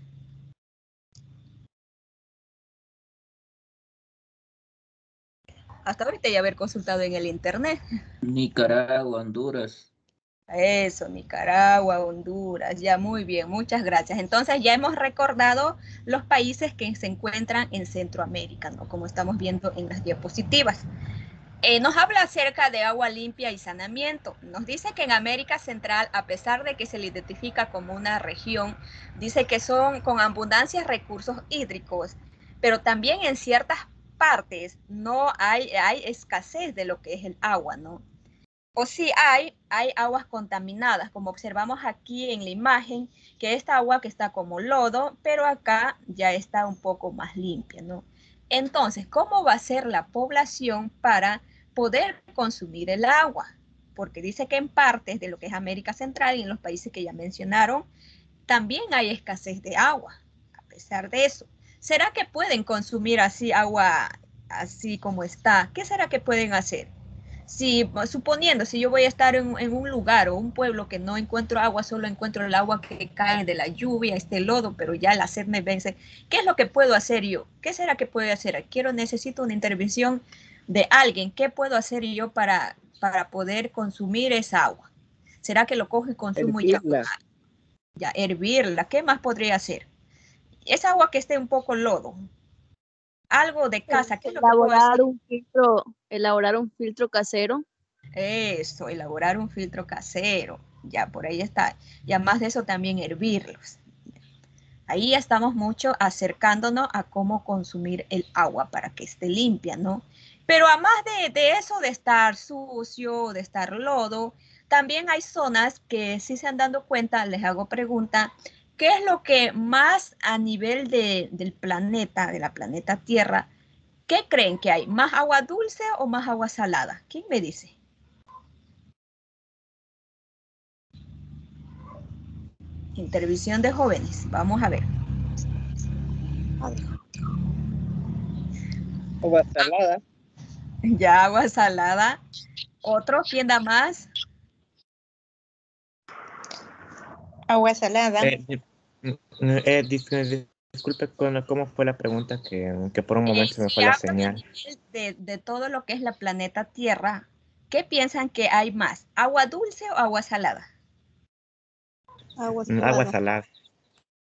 Hasta ahorita ya haber consultado en el internet. Nicaragua, Honduras. Eso, Nicaragua, Honduras. Ya, muy bien, muchas gracias. Entonces ya hemos recordado los países que se encuentran en Centroamérica, ¿no?, como estamos viendo en las diapositivas. Nos habla acerca de agua limpia y saneamiento. Nos dice que en América Central, a pesar de que se le identifica como una región, dice que son con abundancia recursos hídricos, pero también en ciertas partes no hay escasez de lo que es el agua, ¿no? O sí hay aguas contaminadas, como observamos aquí en la imagen, que esta agua que está como lodo, pero acá ya está un poco más limpia, ¿no? Entonces, ¿cómo va a ser la población para poder consumir el agua? Porque dice que en partes de lo que es América Central y en los países que ya mencionaron, también hay escasez de agua. A pesar de eso, ¿será que pueden consumir así agua así como está? ¿Qué será que pueden hacer? Suponiendo, si yo voy a estar en un lugar o un pueblo que no encuentro agua, solo encuentro el agua que cae de la lluvia, este lodo, pero ya la sed me vence, ¿qué es lo que puedo hacer yo? ¿Qué será que puedo hacer? Necesito una intervención de alguien. ¿Qué puedo hacer yo para poder consumir esa agua? ¿Será que lo cojo y consumo ya hervirla? ¿Qué más podría hacer? Esa agua que esté un poco lodo. Algo de casa, ¿qué es lo que puedo hacer? Elaborar un filtro casero. Eso, elaborar un filtro casero. Ya, por ahí está. Ya más de eso también hervirlos. Ahí ya estamos mucho acercándonos a cómo consumir el agua para que esté limpia, ¿no? Pero además de eso, de estar sucio, de estar lodo, también hay zonas que sí se han dado cuenta, les hago pregunta, ¿qué es lo que más a nivel del planeta, de la planeta Tierra, qué creen que hay? ¿Más agua dulce o más agua salada? ¿Quién me dice? Intervención de jóvenes. Vamos a ver. Agua salada. Ya, agua salada. ¿Otro? ¿Quién da más? Agua salada. Disculpe, ¿cómo fue la pregunta? Que por un momento se me fue la señal. De todo lo que es la planeta Tierra, ¿qué piensan que hay más? ¿Agua dulce o agua salada? Agua salada. Agua salada.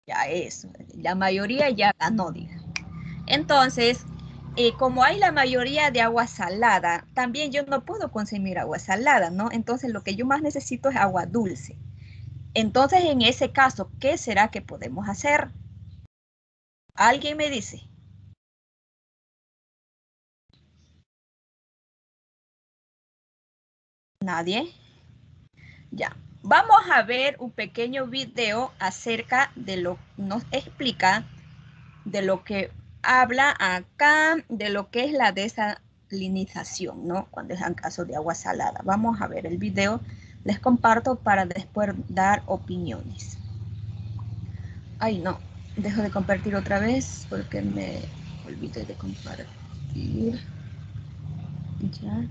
Ya eso, la mayoría ya ganó, diga. Entonces, como hay la mayoría de agua salada, también yo no puedo consumir agua salada, ¿no? Entonces, lo que yo más necesito es agua dulce. Entonces, en ese caso, ¿qué será que podemos hacer? ¿Alguien me dice? ¿Nadie? Ya. Vamos a ver un pequeño video acerca de lo que nos explica, de lo que habla acá, de lo que es desalinización, ¿no? Cuando es en caso de agua salada. Vamos a ver el video, les comparto para después dar opiniones. Ay, no, dejo de compartir otra vez porque me olvidé de compartir. Ya,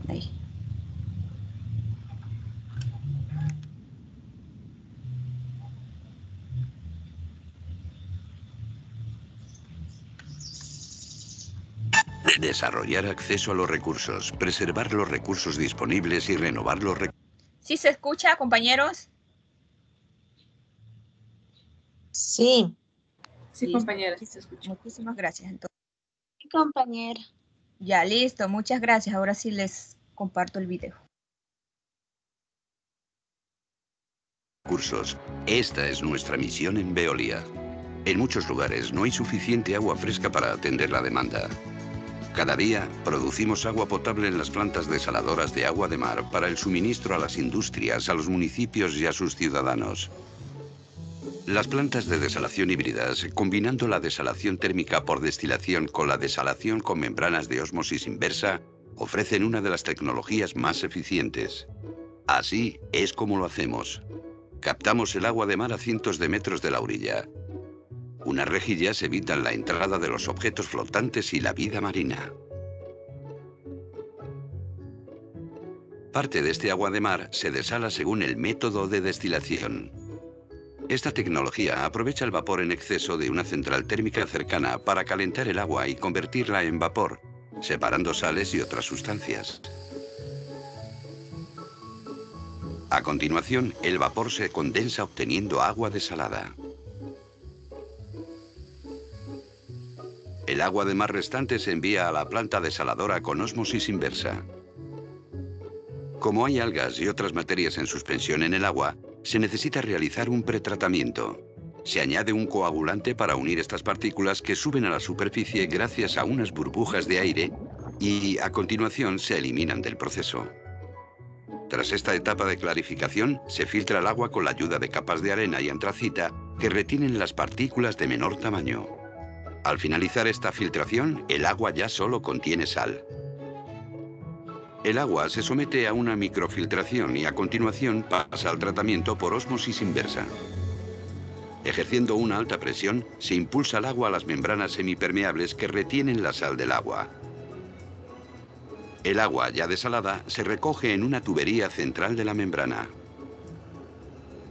ahí. Desarrollar acceso a los recursos, preservar los recursos disponibles y renovar los recursos. ¿Sí se escucha, compañeros? Sí. Sí, compañera, sí se escucha. Muchísimas gracias. Entonces, Sí, compañera. ya, listo. Muchas gracias. Ahora sí les comparto el video. Recursos. Esta es nuestra misión en Veolia. En muchos lugares no hay suficiente agua fresca para atender la demanda. Cada día producimos agua potable en las plantas desaladoras de agua de mar para el suministro a las industrias, a los municipios y a sus ciudadanos. Las plantas de desalación híbridas, combinando la desalación térmica por destilación con la desalación con membranas de ósmosis inversa, ofrecen una de las tecnologías más eficientes. Así es como lo hacemos. Captamos el agua de mar a cientos de metros de la orilla. Unas rejillas evitan la entrada de los objetos flotantes y la vida marina. Parte de este agua de mar se desala según el método de destilación. Esta tecnología aprovecha el vapor en exceso de una central térmica cercana para calentar el agua y convertirla en vapor, separando sales y otras sustancias. A continuación, el vapor se condensa obteniendo agua desalada. El agua de mar restante se envía a la planta desaladora con ósmosis inversa. Como hay algas y otras materias en suspensión en el agua, se necesita realizar un pretratamiento. Se añade un coagulante para unir estas partículas que suben a la superficie gracias a unas burbujas de aire y, a continuación, se eliminan del proceso. Tras esta etapa de clarificación, se filtra el agua con la ayuda de capas de arena y antracita que retienen las partículas de menor tamaño. Al finalizar esta filtración, el agua ya solo contiene sal. El agua se somete a una microfiltración y a continuación pasa al tratamiento por ósmosis inversa. Ejerciendo una alta presión, se impulsa el agua a las membranas semipermeables que retienen la sal del agua. El agua ya desalada se recoge en una tubería central de la membrana.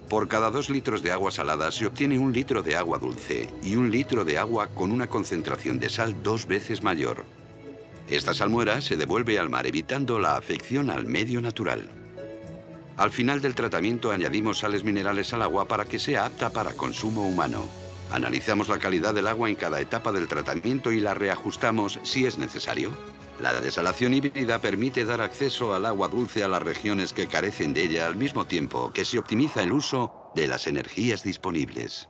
Por cada 2 litros de agua salada se obtiene 1 litro de agua dulce y 1 litro de agua con una concentración de sal 2 veces mayor. Esta salmuera se devuelve al mar evitando la afección al medio natural. Al final del tratamiento añadimos sales minerales al agua para que sea apta para consumo humano. Analizamos la calidad del agua en cada etapa del tratamiento y la reajustamos si es necesario. La desalación híbrida permite dar acceso al agua dulce a las regiones que carecen de ella al mismo tiempo que se optimiza el uso de las energías disponibles.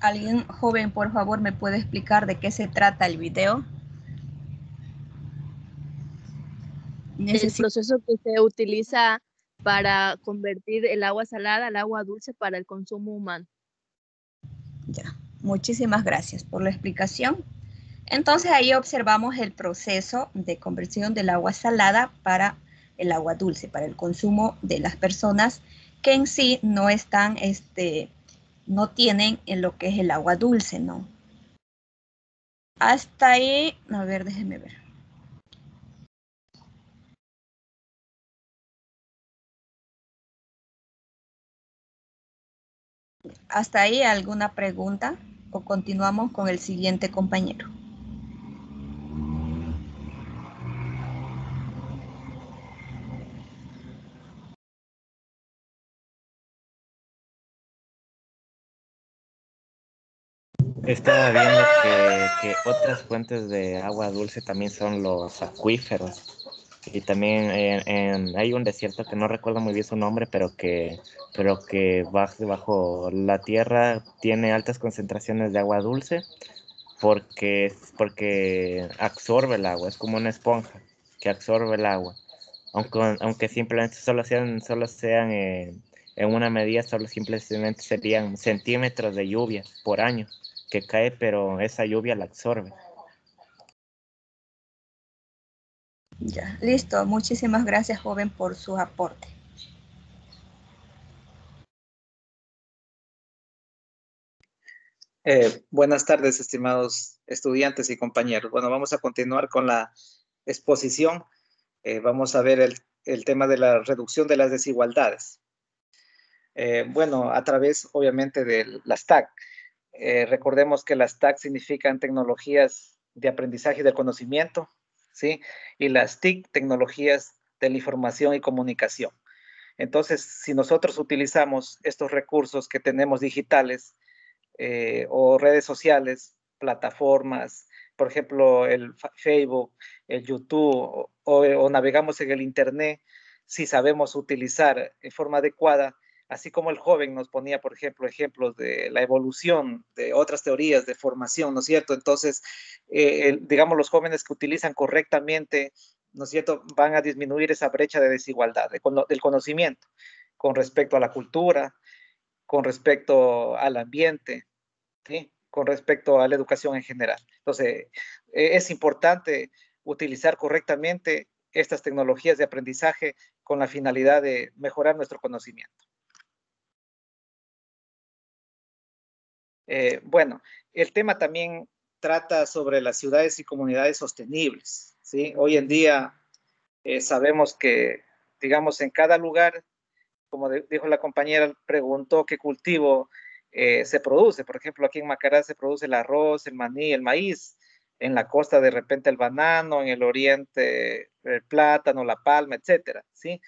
¿Alguien joven, por favor, me puede explicar de qué se trata el video? El proceso que se utiliza para convertir el agua salada al agua dulce para el consumo humano. Ya, muchísimas gracias por la explicación. Entonces ahí observamos el proceso de conversión del agua salada para el agua dulce, para el consumo de las personas que en sí no están, no tienen en lo que es el agua dulce, ¿no? Hasta ahí, a ver, déjenme ver. ¿Hasta ahí alguna pregunta o continuamos con el siguiente compañero? Estaba viendo que otras fuentes de agua dulce también son los acuíferos. Y también hay un desierto que no recuerdo muy bien su nombre, pero que bajo la tierra tiene altas concentraciones de agua dulce porque absorbe el agua, es como una esponja que absorbe el agua. Aunque simplemente solo sean En una medida solo simplemente serían centímetros de lluvia por año que cae, pero esa lluvia la absorbe. Ya, listo. Muchísimas gracias, joven, por su aporte. Buenas tardes, estimados estudiantes y compañeros. Bueno, vamos a continuar con la exposición. Vamos a ver el tema de la reducción de las desigualdades. Bueno, a través, obviamente, de las TAC. Recordemos que las TAC significan tecnologías de aprendizaje y del conocimiento, ¿sí? Y las TIC, tecnologías de la información y comunicación. Entonces, si nosotros utilizamos estos recursos que tenemos digitales, o redes sociales, plataformas, por ejemplo, el Facebook, el YouTube, o navegamos en el Internet, si sabemos utilizar en forma adecuada, así como el joven nos ponía, por ejemplo, ejemplos de la evolución, de otras teorías de formación, ¿no es cierto? Entonces, digamos, los jóvenes que utilizan correctamente, ¿no es cierto?, van a disminuir esa brecha de desigualdad del conocimiento con respecto a la cultura, con respecto al ambiente, ¿sí? Con respecto a la educación en general. Entonces, es importante utilizar correctamente estas tecnologías de aprendizaje con la finalidad de mejorar nuestro conocimiento. Bueno, el tema también trata sobre las ciudades y comunidades sostenibles, ¿sí? Hoy en día sabemos que, digamos, en cada lugar, como dijo la compañera, preguntó qué cultivo se produce. Por ejemplo, aquí en Macará se produce el arroz, el maní, el maíz. En la costa, de repente, el banano. En el oriente, el plátano, la palma, etcétera, ¿sí?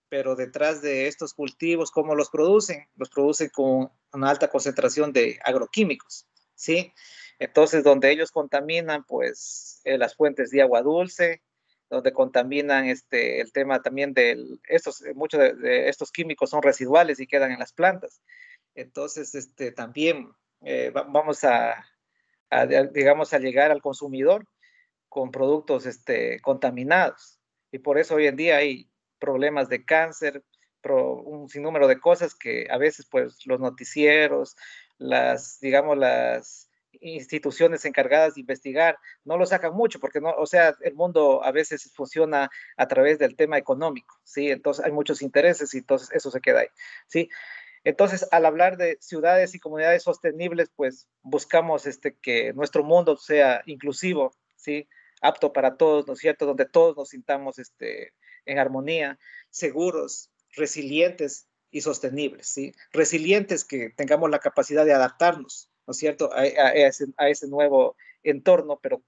Pero detrás de estos cultivos, ¿cómo los producen? Los producen con una alta concentración de agroquímicos, ¿sí? Entonces, donde ellos contaminan, pues, las fuentes de agua dulce, donde contaminan el tema también de muchos de estos químicos son residuales y quedan en las plantas. Entonces, también vamos digamos, a llegar al consumidor con productos contaminados. Y por eso hoy en día hay problemas de cáncer, un sinnúmero de cosas que a veces, pues, los noticieros, digamos, las instituciones encargadas de investigar no lo sacan mucho, porque no, o sea, el mundo a veces funciona a través del tema económico, ¿sí? Entonces hay muchos intereses y entonces eso se queda ahí, ¿sí? Entonces, al hablar de ciudades y comunidades sostenibles, pues buscamos que nuestro mundo sea inclusivo, ¿sí? Apto para todos, ¿no es cierto? Donde todos nos sintamos en armonía, seguros, resilientes y sostenibles, ¿sí? Resilientes, que tengamos la capacidad de adaptarnos, ¿no es cierto?, a ese nuevo entorno, pero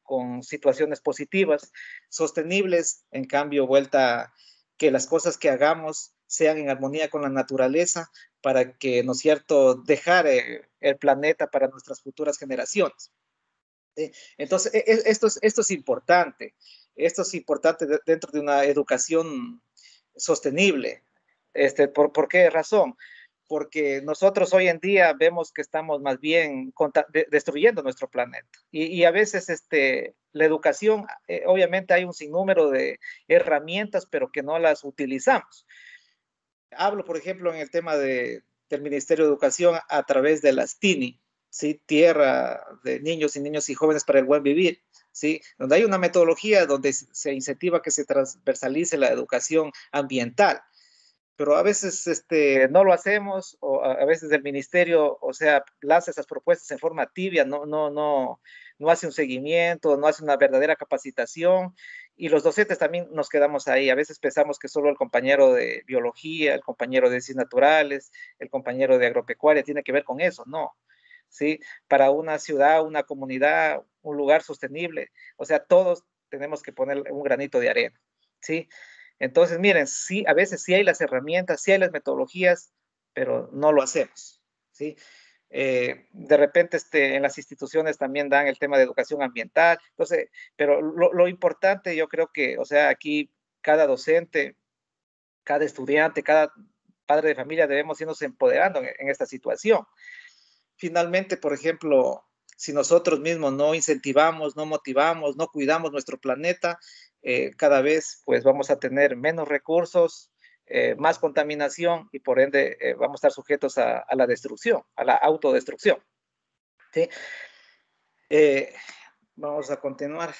con situaciones positivas. Sostenibles, en cambio, vuelta que las cosas que hagamos sean en armonía con la naturaleza para que, ¿no es cierto?, dejar el planeta para nuestras futuras generaciones. Entonces, esto es importante. Esto es importante dentro de una educación sostenible. ¿Por qué razón? Porque nosotros hoy en día vemos que estamos más bien destruyendo nuestro planeta. Y a veces la educación, obviamente hay un sinnúmero de herramientas, pero que no las utilizamos. Hablo, por ejemplo, en el tema del Ministerio de Educación a través de las TINI, ¿sí? Tierra de niños y jóvenes para el buen vivir, ¿sí? Donde hay una metodología donde se incentiva que se transversalice la educación ambiental. Pero a veces no lo hacemos, o a veces el ministerio, o sea, lanza esas propuestas en forma tibia, no hace un seguimiento, no hace una verdadera capacitación, y los docentes también nos quedamos ahí. A veces pensamos que solo el compañero de biología, el compañero de ciencias naturales, el compañero de agropecuaria tiene que ver con eso, no, ¿sí? Para una ciudad, una comunidad, un lugar sostenible, o sea, todos tenemos que poner un granito de arena, ¿sí? Entonces, miren, sí, a veces sí hay las herramientas, sí hay las metodologías, pero no lo hacemos, ¿sí? De repente en las instituciones también dan el tema de educación ambiental, entonces, pero lo importante, yo creo que, o sea, aquí cada docente, cada estudiante, cada padre de familia debemos irnos empoderando en esta situación. Finalmente, por ejemplo, si nosotros mismos no incentivamos, no motivamos, no cuidamos nuestro planeta, cada vez pues vamos a tener menos recursos, más contaminación y por ende vamos a estar sujetos a la destrucción, a la autodestrucción. ¿Sí? Vamos a continuar.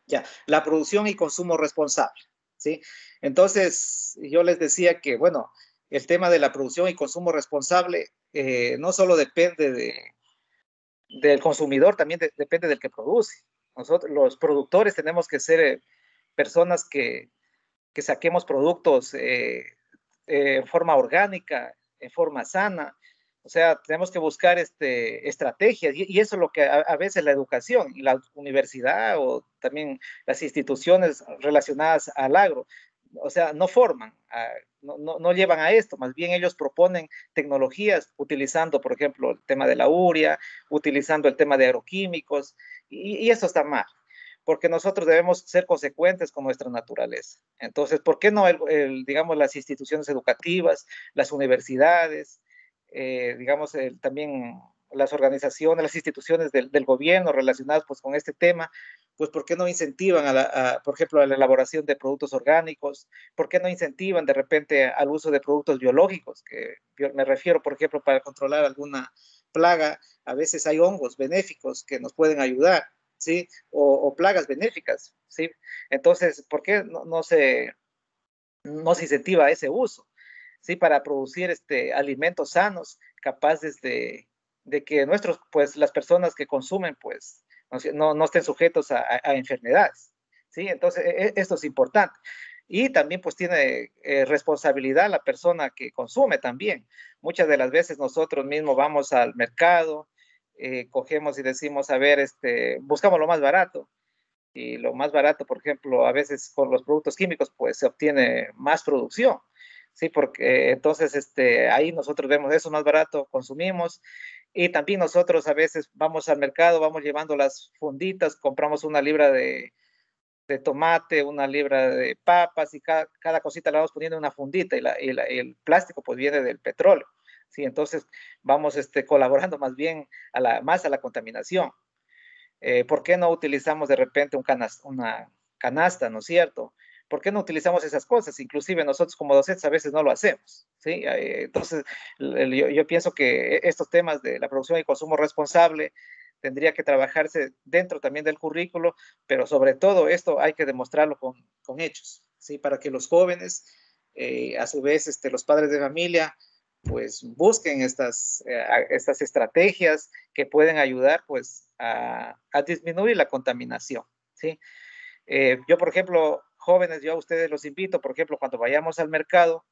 Ya, la producción y consumo responsable. ¿Sí? Entonces, yo les decía que, bueno, el tema de la producción y consumo responsable no solo depende del consumidor, también depende del que produce. Nosotros, los productores, tenemos que ser personas que saquemos productos en forma orgánica, en forma sana. O sea, tenemos que buscar estrategias y eso es lo que a veces la educación y la universidad o también las instituciones relacionadas al agro, o sea, no forman, no llevan a esto, más bien ellos proponen tecnologías utilizando, por ejemplo, el tema de la urea, utilizando el tema de agroquímicos y eso está mal, porque nosotros debemos ser consecuentes con nuestra naturaleza. Entonces, ¿por qué no, digamos, las instituciones educativas, las universidades, digamos, también las organizaciones, las instituciones del gobierno relacionadas pues, con este tema, pues ¿por qué no incentivan, por ejemplo, a la elaboración de productos orgánicos? ¿Por qué no incentivan de repente al uso de productos biológicos? Que yo me refiero, por ejemplo, para controlar alguna plaga, a veces hay hongos benéficos que nos pueden ayudar, ¿sí? O plagas benéficas, ¿sí? Entonces, ¿por qué no se incentiva ese uso? ¿Sí? Para producir alimentos sanos, capaces de que pues, las personas que consumen, pues, no estén sujetos a enfermedades, ¿sí? Entonces, esto es importante. Y también, pues, tiene responsabilidad la persona que consume también. Muchas de las veces nosotros mismos vamos al mercado, cogemos y decimos, a ver, buscamos lo más barato. Y lo más barato, por ejemplo, a veces con los productos químicos, pues se obtiene más producción. Sí, porque entonces ahí nosotros vemos eso más barato, consumimos y también nosotros a veces vamos al mercado, vamos llevando las funditas, compramos una libra de tomate, una libra de papas y cada cosita la vamos poniendo en una fundita y el plástico pues viene del petróleo. Sí, entonces vamos colaborando más bien más a la contaminación. ¿Por qué no utilizamos de repente una canasta, ¿no es cierto? ¿Por qué no utilizamos esas cosas? Inclusive nosotros como docentes a veces no lo hacemos, ¿sí? Entonces, yo pienso que estos temas de la producción y consumo responsable tendría que trabajarse dentro también del currículo, pero sobre todo esto hay que demostrarlo con hechos, ¿sí? Para que los jóvenes, a su vez, los padres de familia, pues busquen estas estrategias que pueden ayudar pues a disminuir la contaminación, ¿sí? Yo, por ejemplo, jóvenes, yo a ustedes los invito, por ejemplo, cuando vayamos al mercado,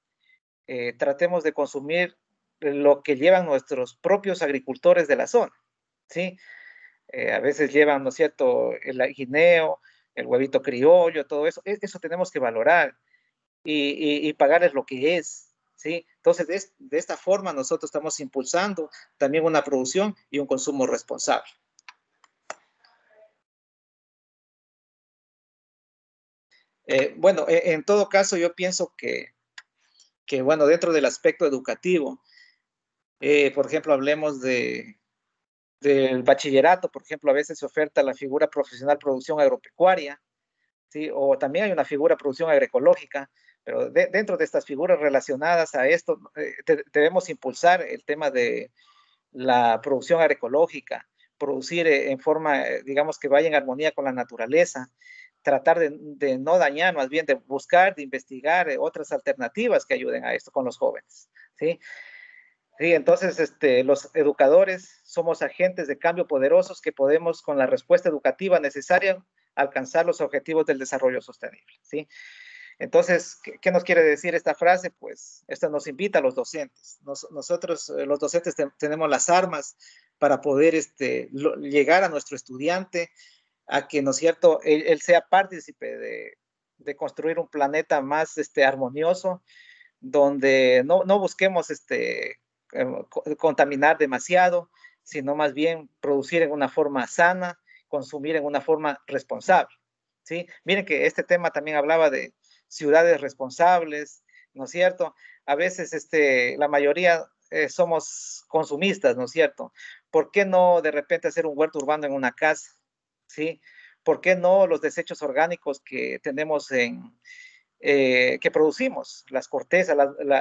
tratemos de consumir lo que llevan nuestros propios agricultores de la zona, ¿sí? A veces llevan, ¿no es cierto?, el guineo, el huevito criollo, todo eso, eso tenemos que valorar y pagarles lo que es, ¿sí? Entonces, de esta forma nosotros estamos impulsando también una producción y un consumo responsable. Bueno, en todo caso yo pienso que bueno, dentro del aspecto educativo, por ejemplo, hablemos del bachillerato, por ejemplo, a veces se oferta la figura profesional producción agropecuaria, ¿sí? O también hay una figura producción agroecológica, pero dentro de estas figuras relacionadas a esto, debemos impulsar el tema de la producción agroecológica, producir en forma, digamos, que vaya en armonía con la naturaleza, tratar de no dañar, más bien de buscar, de investigar otras alternativas que ayuden a esto con los jóvenes, ¿sí? Sí, entonces los educadores somos agentes de cambio poderosos que podemos, con la respuesta educativa necesaria, alcanzar los objetivos del desarrollo sostenible, ¿sí? Entonces, ¿qué nos quiere decir esta frase? Pues esto nos invita a los docentes. Nosotros, los docentes, tenemos las armas para poder llegar a nuestro estudiante, a que, ¿no es cierto?, él sea partícipe de construir un planeta más armonioso, donde no busquemos contaminar demasiado, sino más bien producir en una forma sana, consumir en una forma responsable, ¿sí? Miren que este tema también hablaba de ciudades responsables, ¿no es cierto? A veces la mayoría somos consumistas, ¿no es cierto? ¿Por qué no de repente hacer un huerto urbano en una casa? ¿Sí? ¿Por qué no los desechos orgánicos que tenemos que producimos, las cortezas,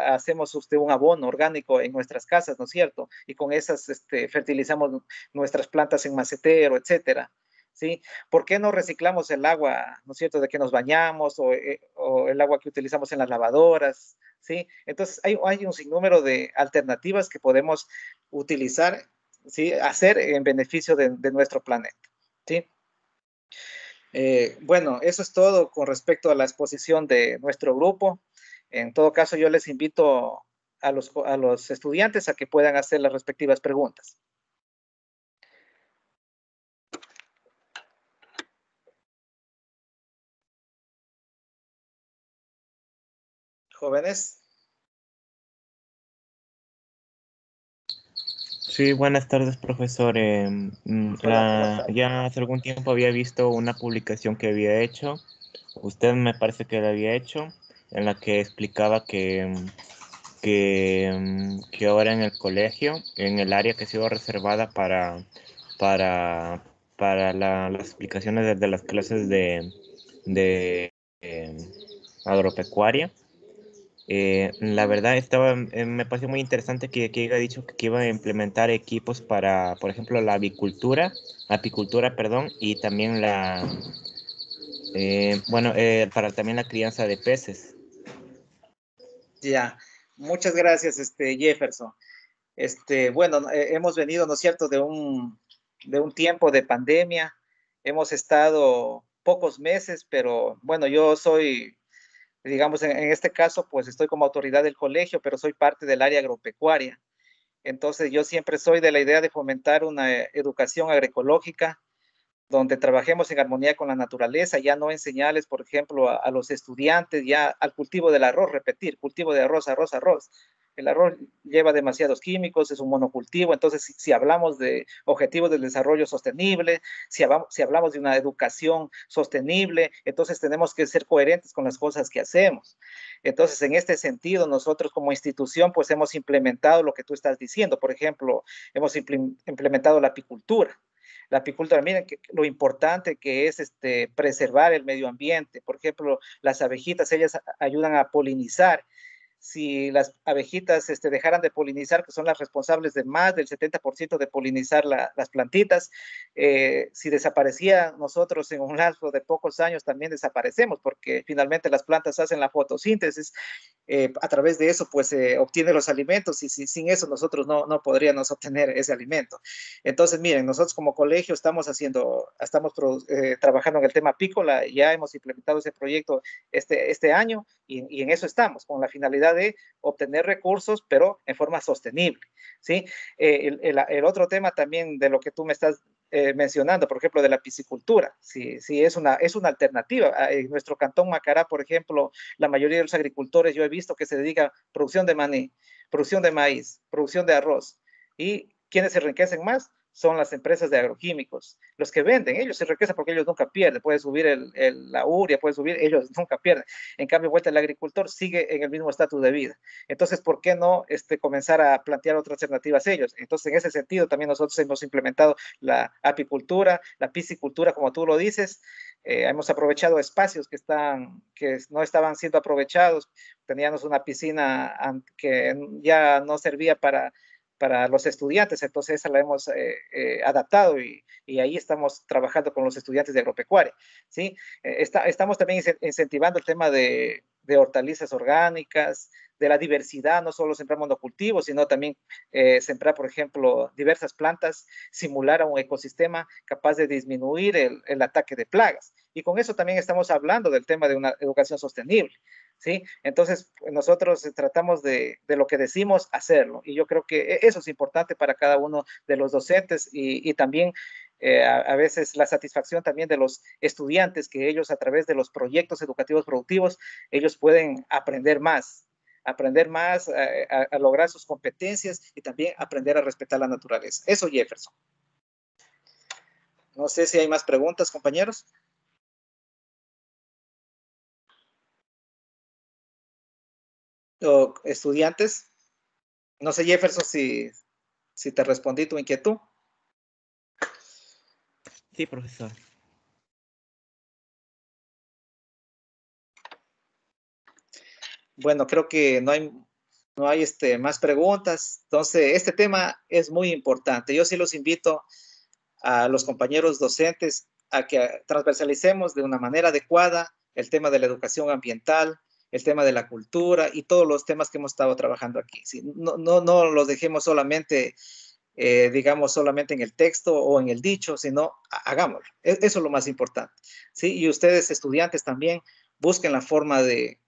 hacemos un abono orgánico en nuestras casas, ¿no es cierto? Y con esas fertilizamos nuestras plantas en macetero, etcétera. ¿Sí? ¿Por qué no reciclamos el agua, ¿no es cierto?, de que nos bañamos o el agua que utilizamos en las lavadoras, ¿sí? Entonces hay un sinnúmero de alternativas que podemos utilizar, ¿sí? Hacer en beneficio de nuestro planeta, ¿sí? Bueno, eso es todo con respecto a la exposición de nuestro grupo. En todo caso, yo les invito a los estudiantes a que puedan hacer las respectivas preguntas. Jóvenes. Sí, buenas tardes, profesor. Hola, ya hace algún tiempo había visto una publicación que había hecho, usted me parece que la había hecho, en la que explicaba que ahora en el colegio, en el área que ha sido reservada para, las explicaciones de las clases de agropecuaria, la verdad me pareció muy interesante que haya dicho que iba a implementar equipos para, por ejemplo, la apicultura, perdón, y también para también la crianza de peces. Ya, muchas gracias, Jefferson. Bueno, hemos venido, ¿no es cierto?, de un tiempo de pandemia. Hemos estado pocos meses, pero bueno, yo soy, digamos, en este caso, pues estoy como autoridad del colegio, pero soy parte del área agropecuaria. Entonces, yo siempre soy de la idea de fomentar una educación agroecológica donde trabajemos en armonía con la naturaleza, ya no enseñarles, por ejemplo, a los estudiantes ya al cultivo del arroz, repetir, cultivo de arroz, arroz, arroz. El arroz lleva demasiados químicos, es un monocultivo, entonces si hablamos de objetivos del desarrollo sostenible, si hablamos de una educación sostenible, entonces tenemos que ser coherentes con las cosas que hacemos. Entonces, en este sentido, nosotros como institución, pues hemos implementado lo que tú estás diciendo. Por ejemplo, hemos implementado la apicultura. La apicultura, miren lo importante que es preservar el medio ambiente. Por ejemplo, las abejitas, ellas ayudan a polinizar. Si las abejitas dejaran de polinizar, que son las responsables de más del 70% de polinizar las plantitas, si desaparecía nosotros en un lapso de pocos años, también desaparecemos, porque finalmente las plantas hacen la fotosíntesis, a través de eso pues se obtienen los alimentos y sin eso nosotros no podríamos obtener ese alimento. Entonces, miren, nosotros como colegio estamos trabajando en el tema apícola, ya hemos implementado ese proyecto este año y en eso estamos, con la finalidad de obtener recursos, pero en forma sostenible, ¿sí? El otro tema también de lo que tú me estás mencionando, por ejemplo, de la piscicultura, sí, es una alternativa. En nuestro cantón Macará, por ejemplo, la mayoría de los agricultores yo he visto que se dedican a producción de maní, producción de maíz, producción de arroz. ¿Y quienes se enriquecen más? Son las empresas de agroquímicos. Los que venden, ellos se enriquecen porque ellos nunca pierden. Puede subir la urea, puede subir, ellos nunca pierden. En cambio, vuelta el agricultor sigue en el mismo estatus de vida. Entonces, ¿por qué no comenzar a plantear otras alternativas ellos? Entonces, en ese sentido, también nosotros hemos implementado la apicultura, la piscicultura, como tú lo dices. Hemos aprovechado espacios que no estaban siendo aprovechados. Teníamos una piscina que ya no servía para los estudiantes, entonces esa la hemos adaptado y ahí estamos trabajando con los estudiantes de agropecuaria, ¿sí? Estamos también incentivando el tema de hortalizas orgánicas, de la diversidad, no solo sembrar monocultivos, sino también sembrar, por ejemplo, diversas plantas, simular a un ecosistema capaz de disminuir el ataque de plagas. Y con eso también estamos hablando del tema de una educación sostenible, ¿sí? Entonces, nosotros tratamos de lo que decimos, hacerlo. Y yo creo que eso es importante para cada uno de los docentes y también a veces la satisfacción también de los estudiantes, que ellos a través de los proyectos educativos productivos, ellos pueden aprender más a lograr sus competencias y también aprender a respetar la naturaleza. Eso, Jefferson. No sé si hay más preguntas, compañeros. O estudiantes. No sé, Jefferson, si te respondí tu inquietud. Sí, profesor. Bueno, creo que no hay más preguntas. Entonces, este tema es muy importante. Yo sí los invito a los compañeros docentes a que transversalicemos de una manera adecuada el tema de la educación ambiental, el tema de la cultura y todos los temas que hemos estado trabajando aquí. ¿Sí? No los dejemos solamente, digamos, solamente en el texto o en el dicho, sino hagámoslo. Eso es lo más importante. ¿Sí? Y ustedes, estudiantes, también busquen la forma de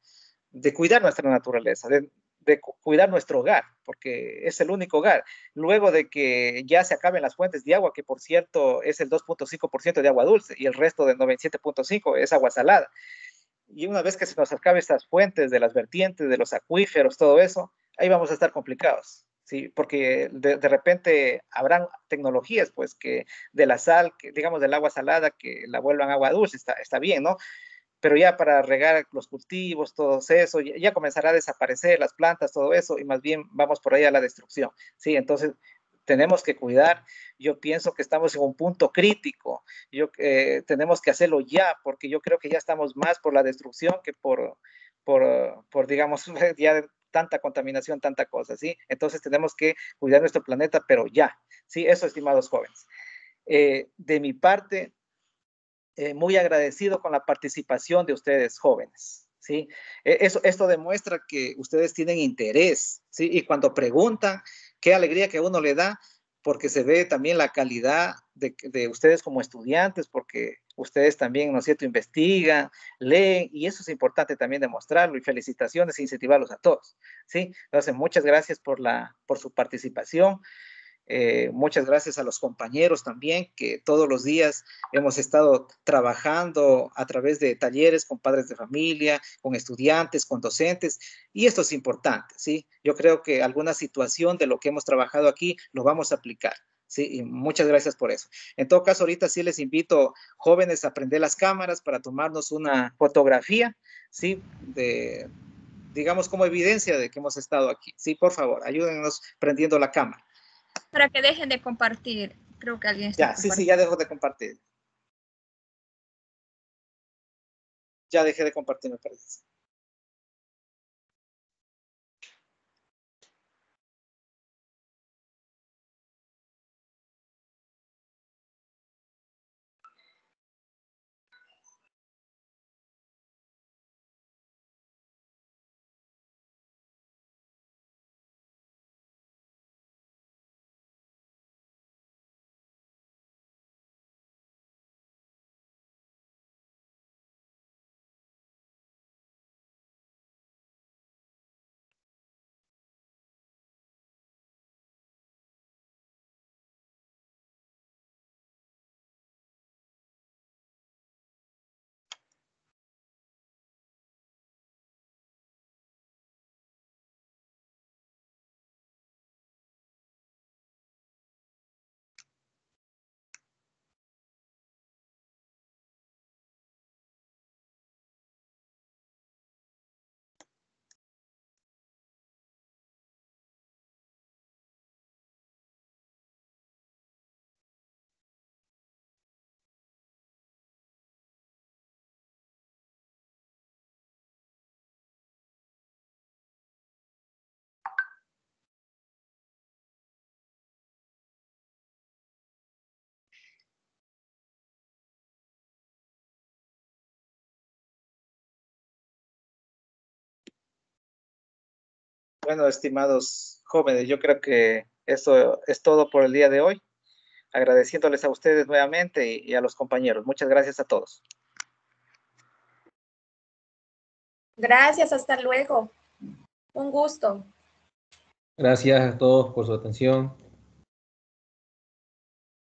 cuidar nuestra naturaleza, de cuidar nuestro hogar, porque es el único hogar. Luego de que ya se acaben las fuentes de agua, que por cierto es el 2.5% de agua dulce y el resto del 97.5% es agua salada. Y una vez que se nos acabe estas fuentes de las vertientes, de los acuíferos, todo eso, ahí vamos a estar complicados. Sí, porque de repente habrán tecnologías, pues, que de la sal, que, digamos, del agua salada, que la vuelvan agua dulce, está bien, ¿no? Pero ya para regar los cultivos, todo eso, ya comenzará a desaparecer las plantas, todo eso, y más bien vamos por ahí a la destrucción, ¿sí? Entonces, tenemos que cuidar. Yo pienso que estamos en un punto crítico. Tenemos que hacerlo ya, porque yo creo que ya estamos más por la destrucción que por digamos, ya tanta contaminación, tanta cosa, ¿sí? Entonces, tenemos que cuidar nuestro planeta, pero ya, ¿sí? Eso, estimados jóvenes. De mi parte, muy agradecido con la participación de ustedes jóvenes, ¿sí? Esto demuestra que ustedes tienen interés, ¿sí? Y cuando preguntan, qué alegría que uno le da, porque se ve también la calidad de ustedes como estudiantes, porque ustedes también, ¿no es cierto?, investigan, leen, y eso es importante también demostrarlo, y felicitaciones e incentivarlos a todos, ¿sí? Entonces, muchas gracias por su participación. Muchas gracias a los compañeros también, que todos los días hemos estado trabajando a través de talleres con padres de familia, con estudiantes, con docentes, y esto es importante, ¿sí? Yo creo que alguna situación de lo que hemos trabajado aquí lo vamos a aplicar, ¿sí? Y muchas gracias por eso. En todo caso, ahorita sí les invito, jóvenes, a prender las cámaras para tomarnos una fotografía, ¿sí? Digamos, como evidencia de que hemos estado aquí. Sí, por favor, ayúdennos prendiendo la cámara. Para que dejen de compartir. Creo que alguien está compartiendo. Sí, ya dejo de compartir. Ya dejé de compartir, me parece. Bueno, estimados jóvenes, yo creo que eso es todo por el día de hoy. Agradeciéndoles a ustedes nuevamente y a los compañeros. Muchas gracias a todos. Gracias, hasta luego. Un gusto. Gracias a todos por su atención.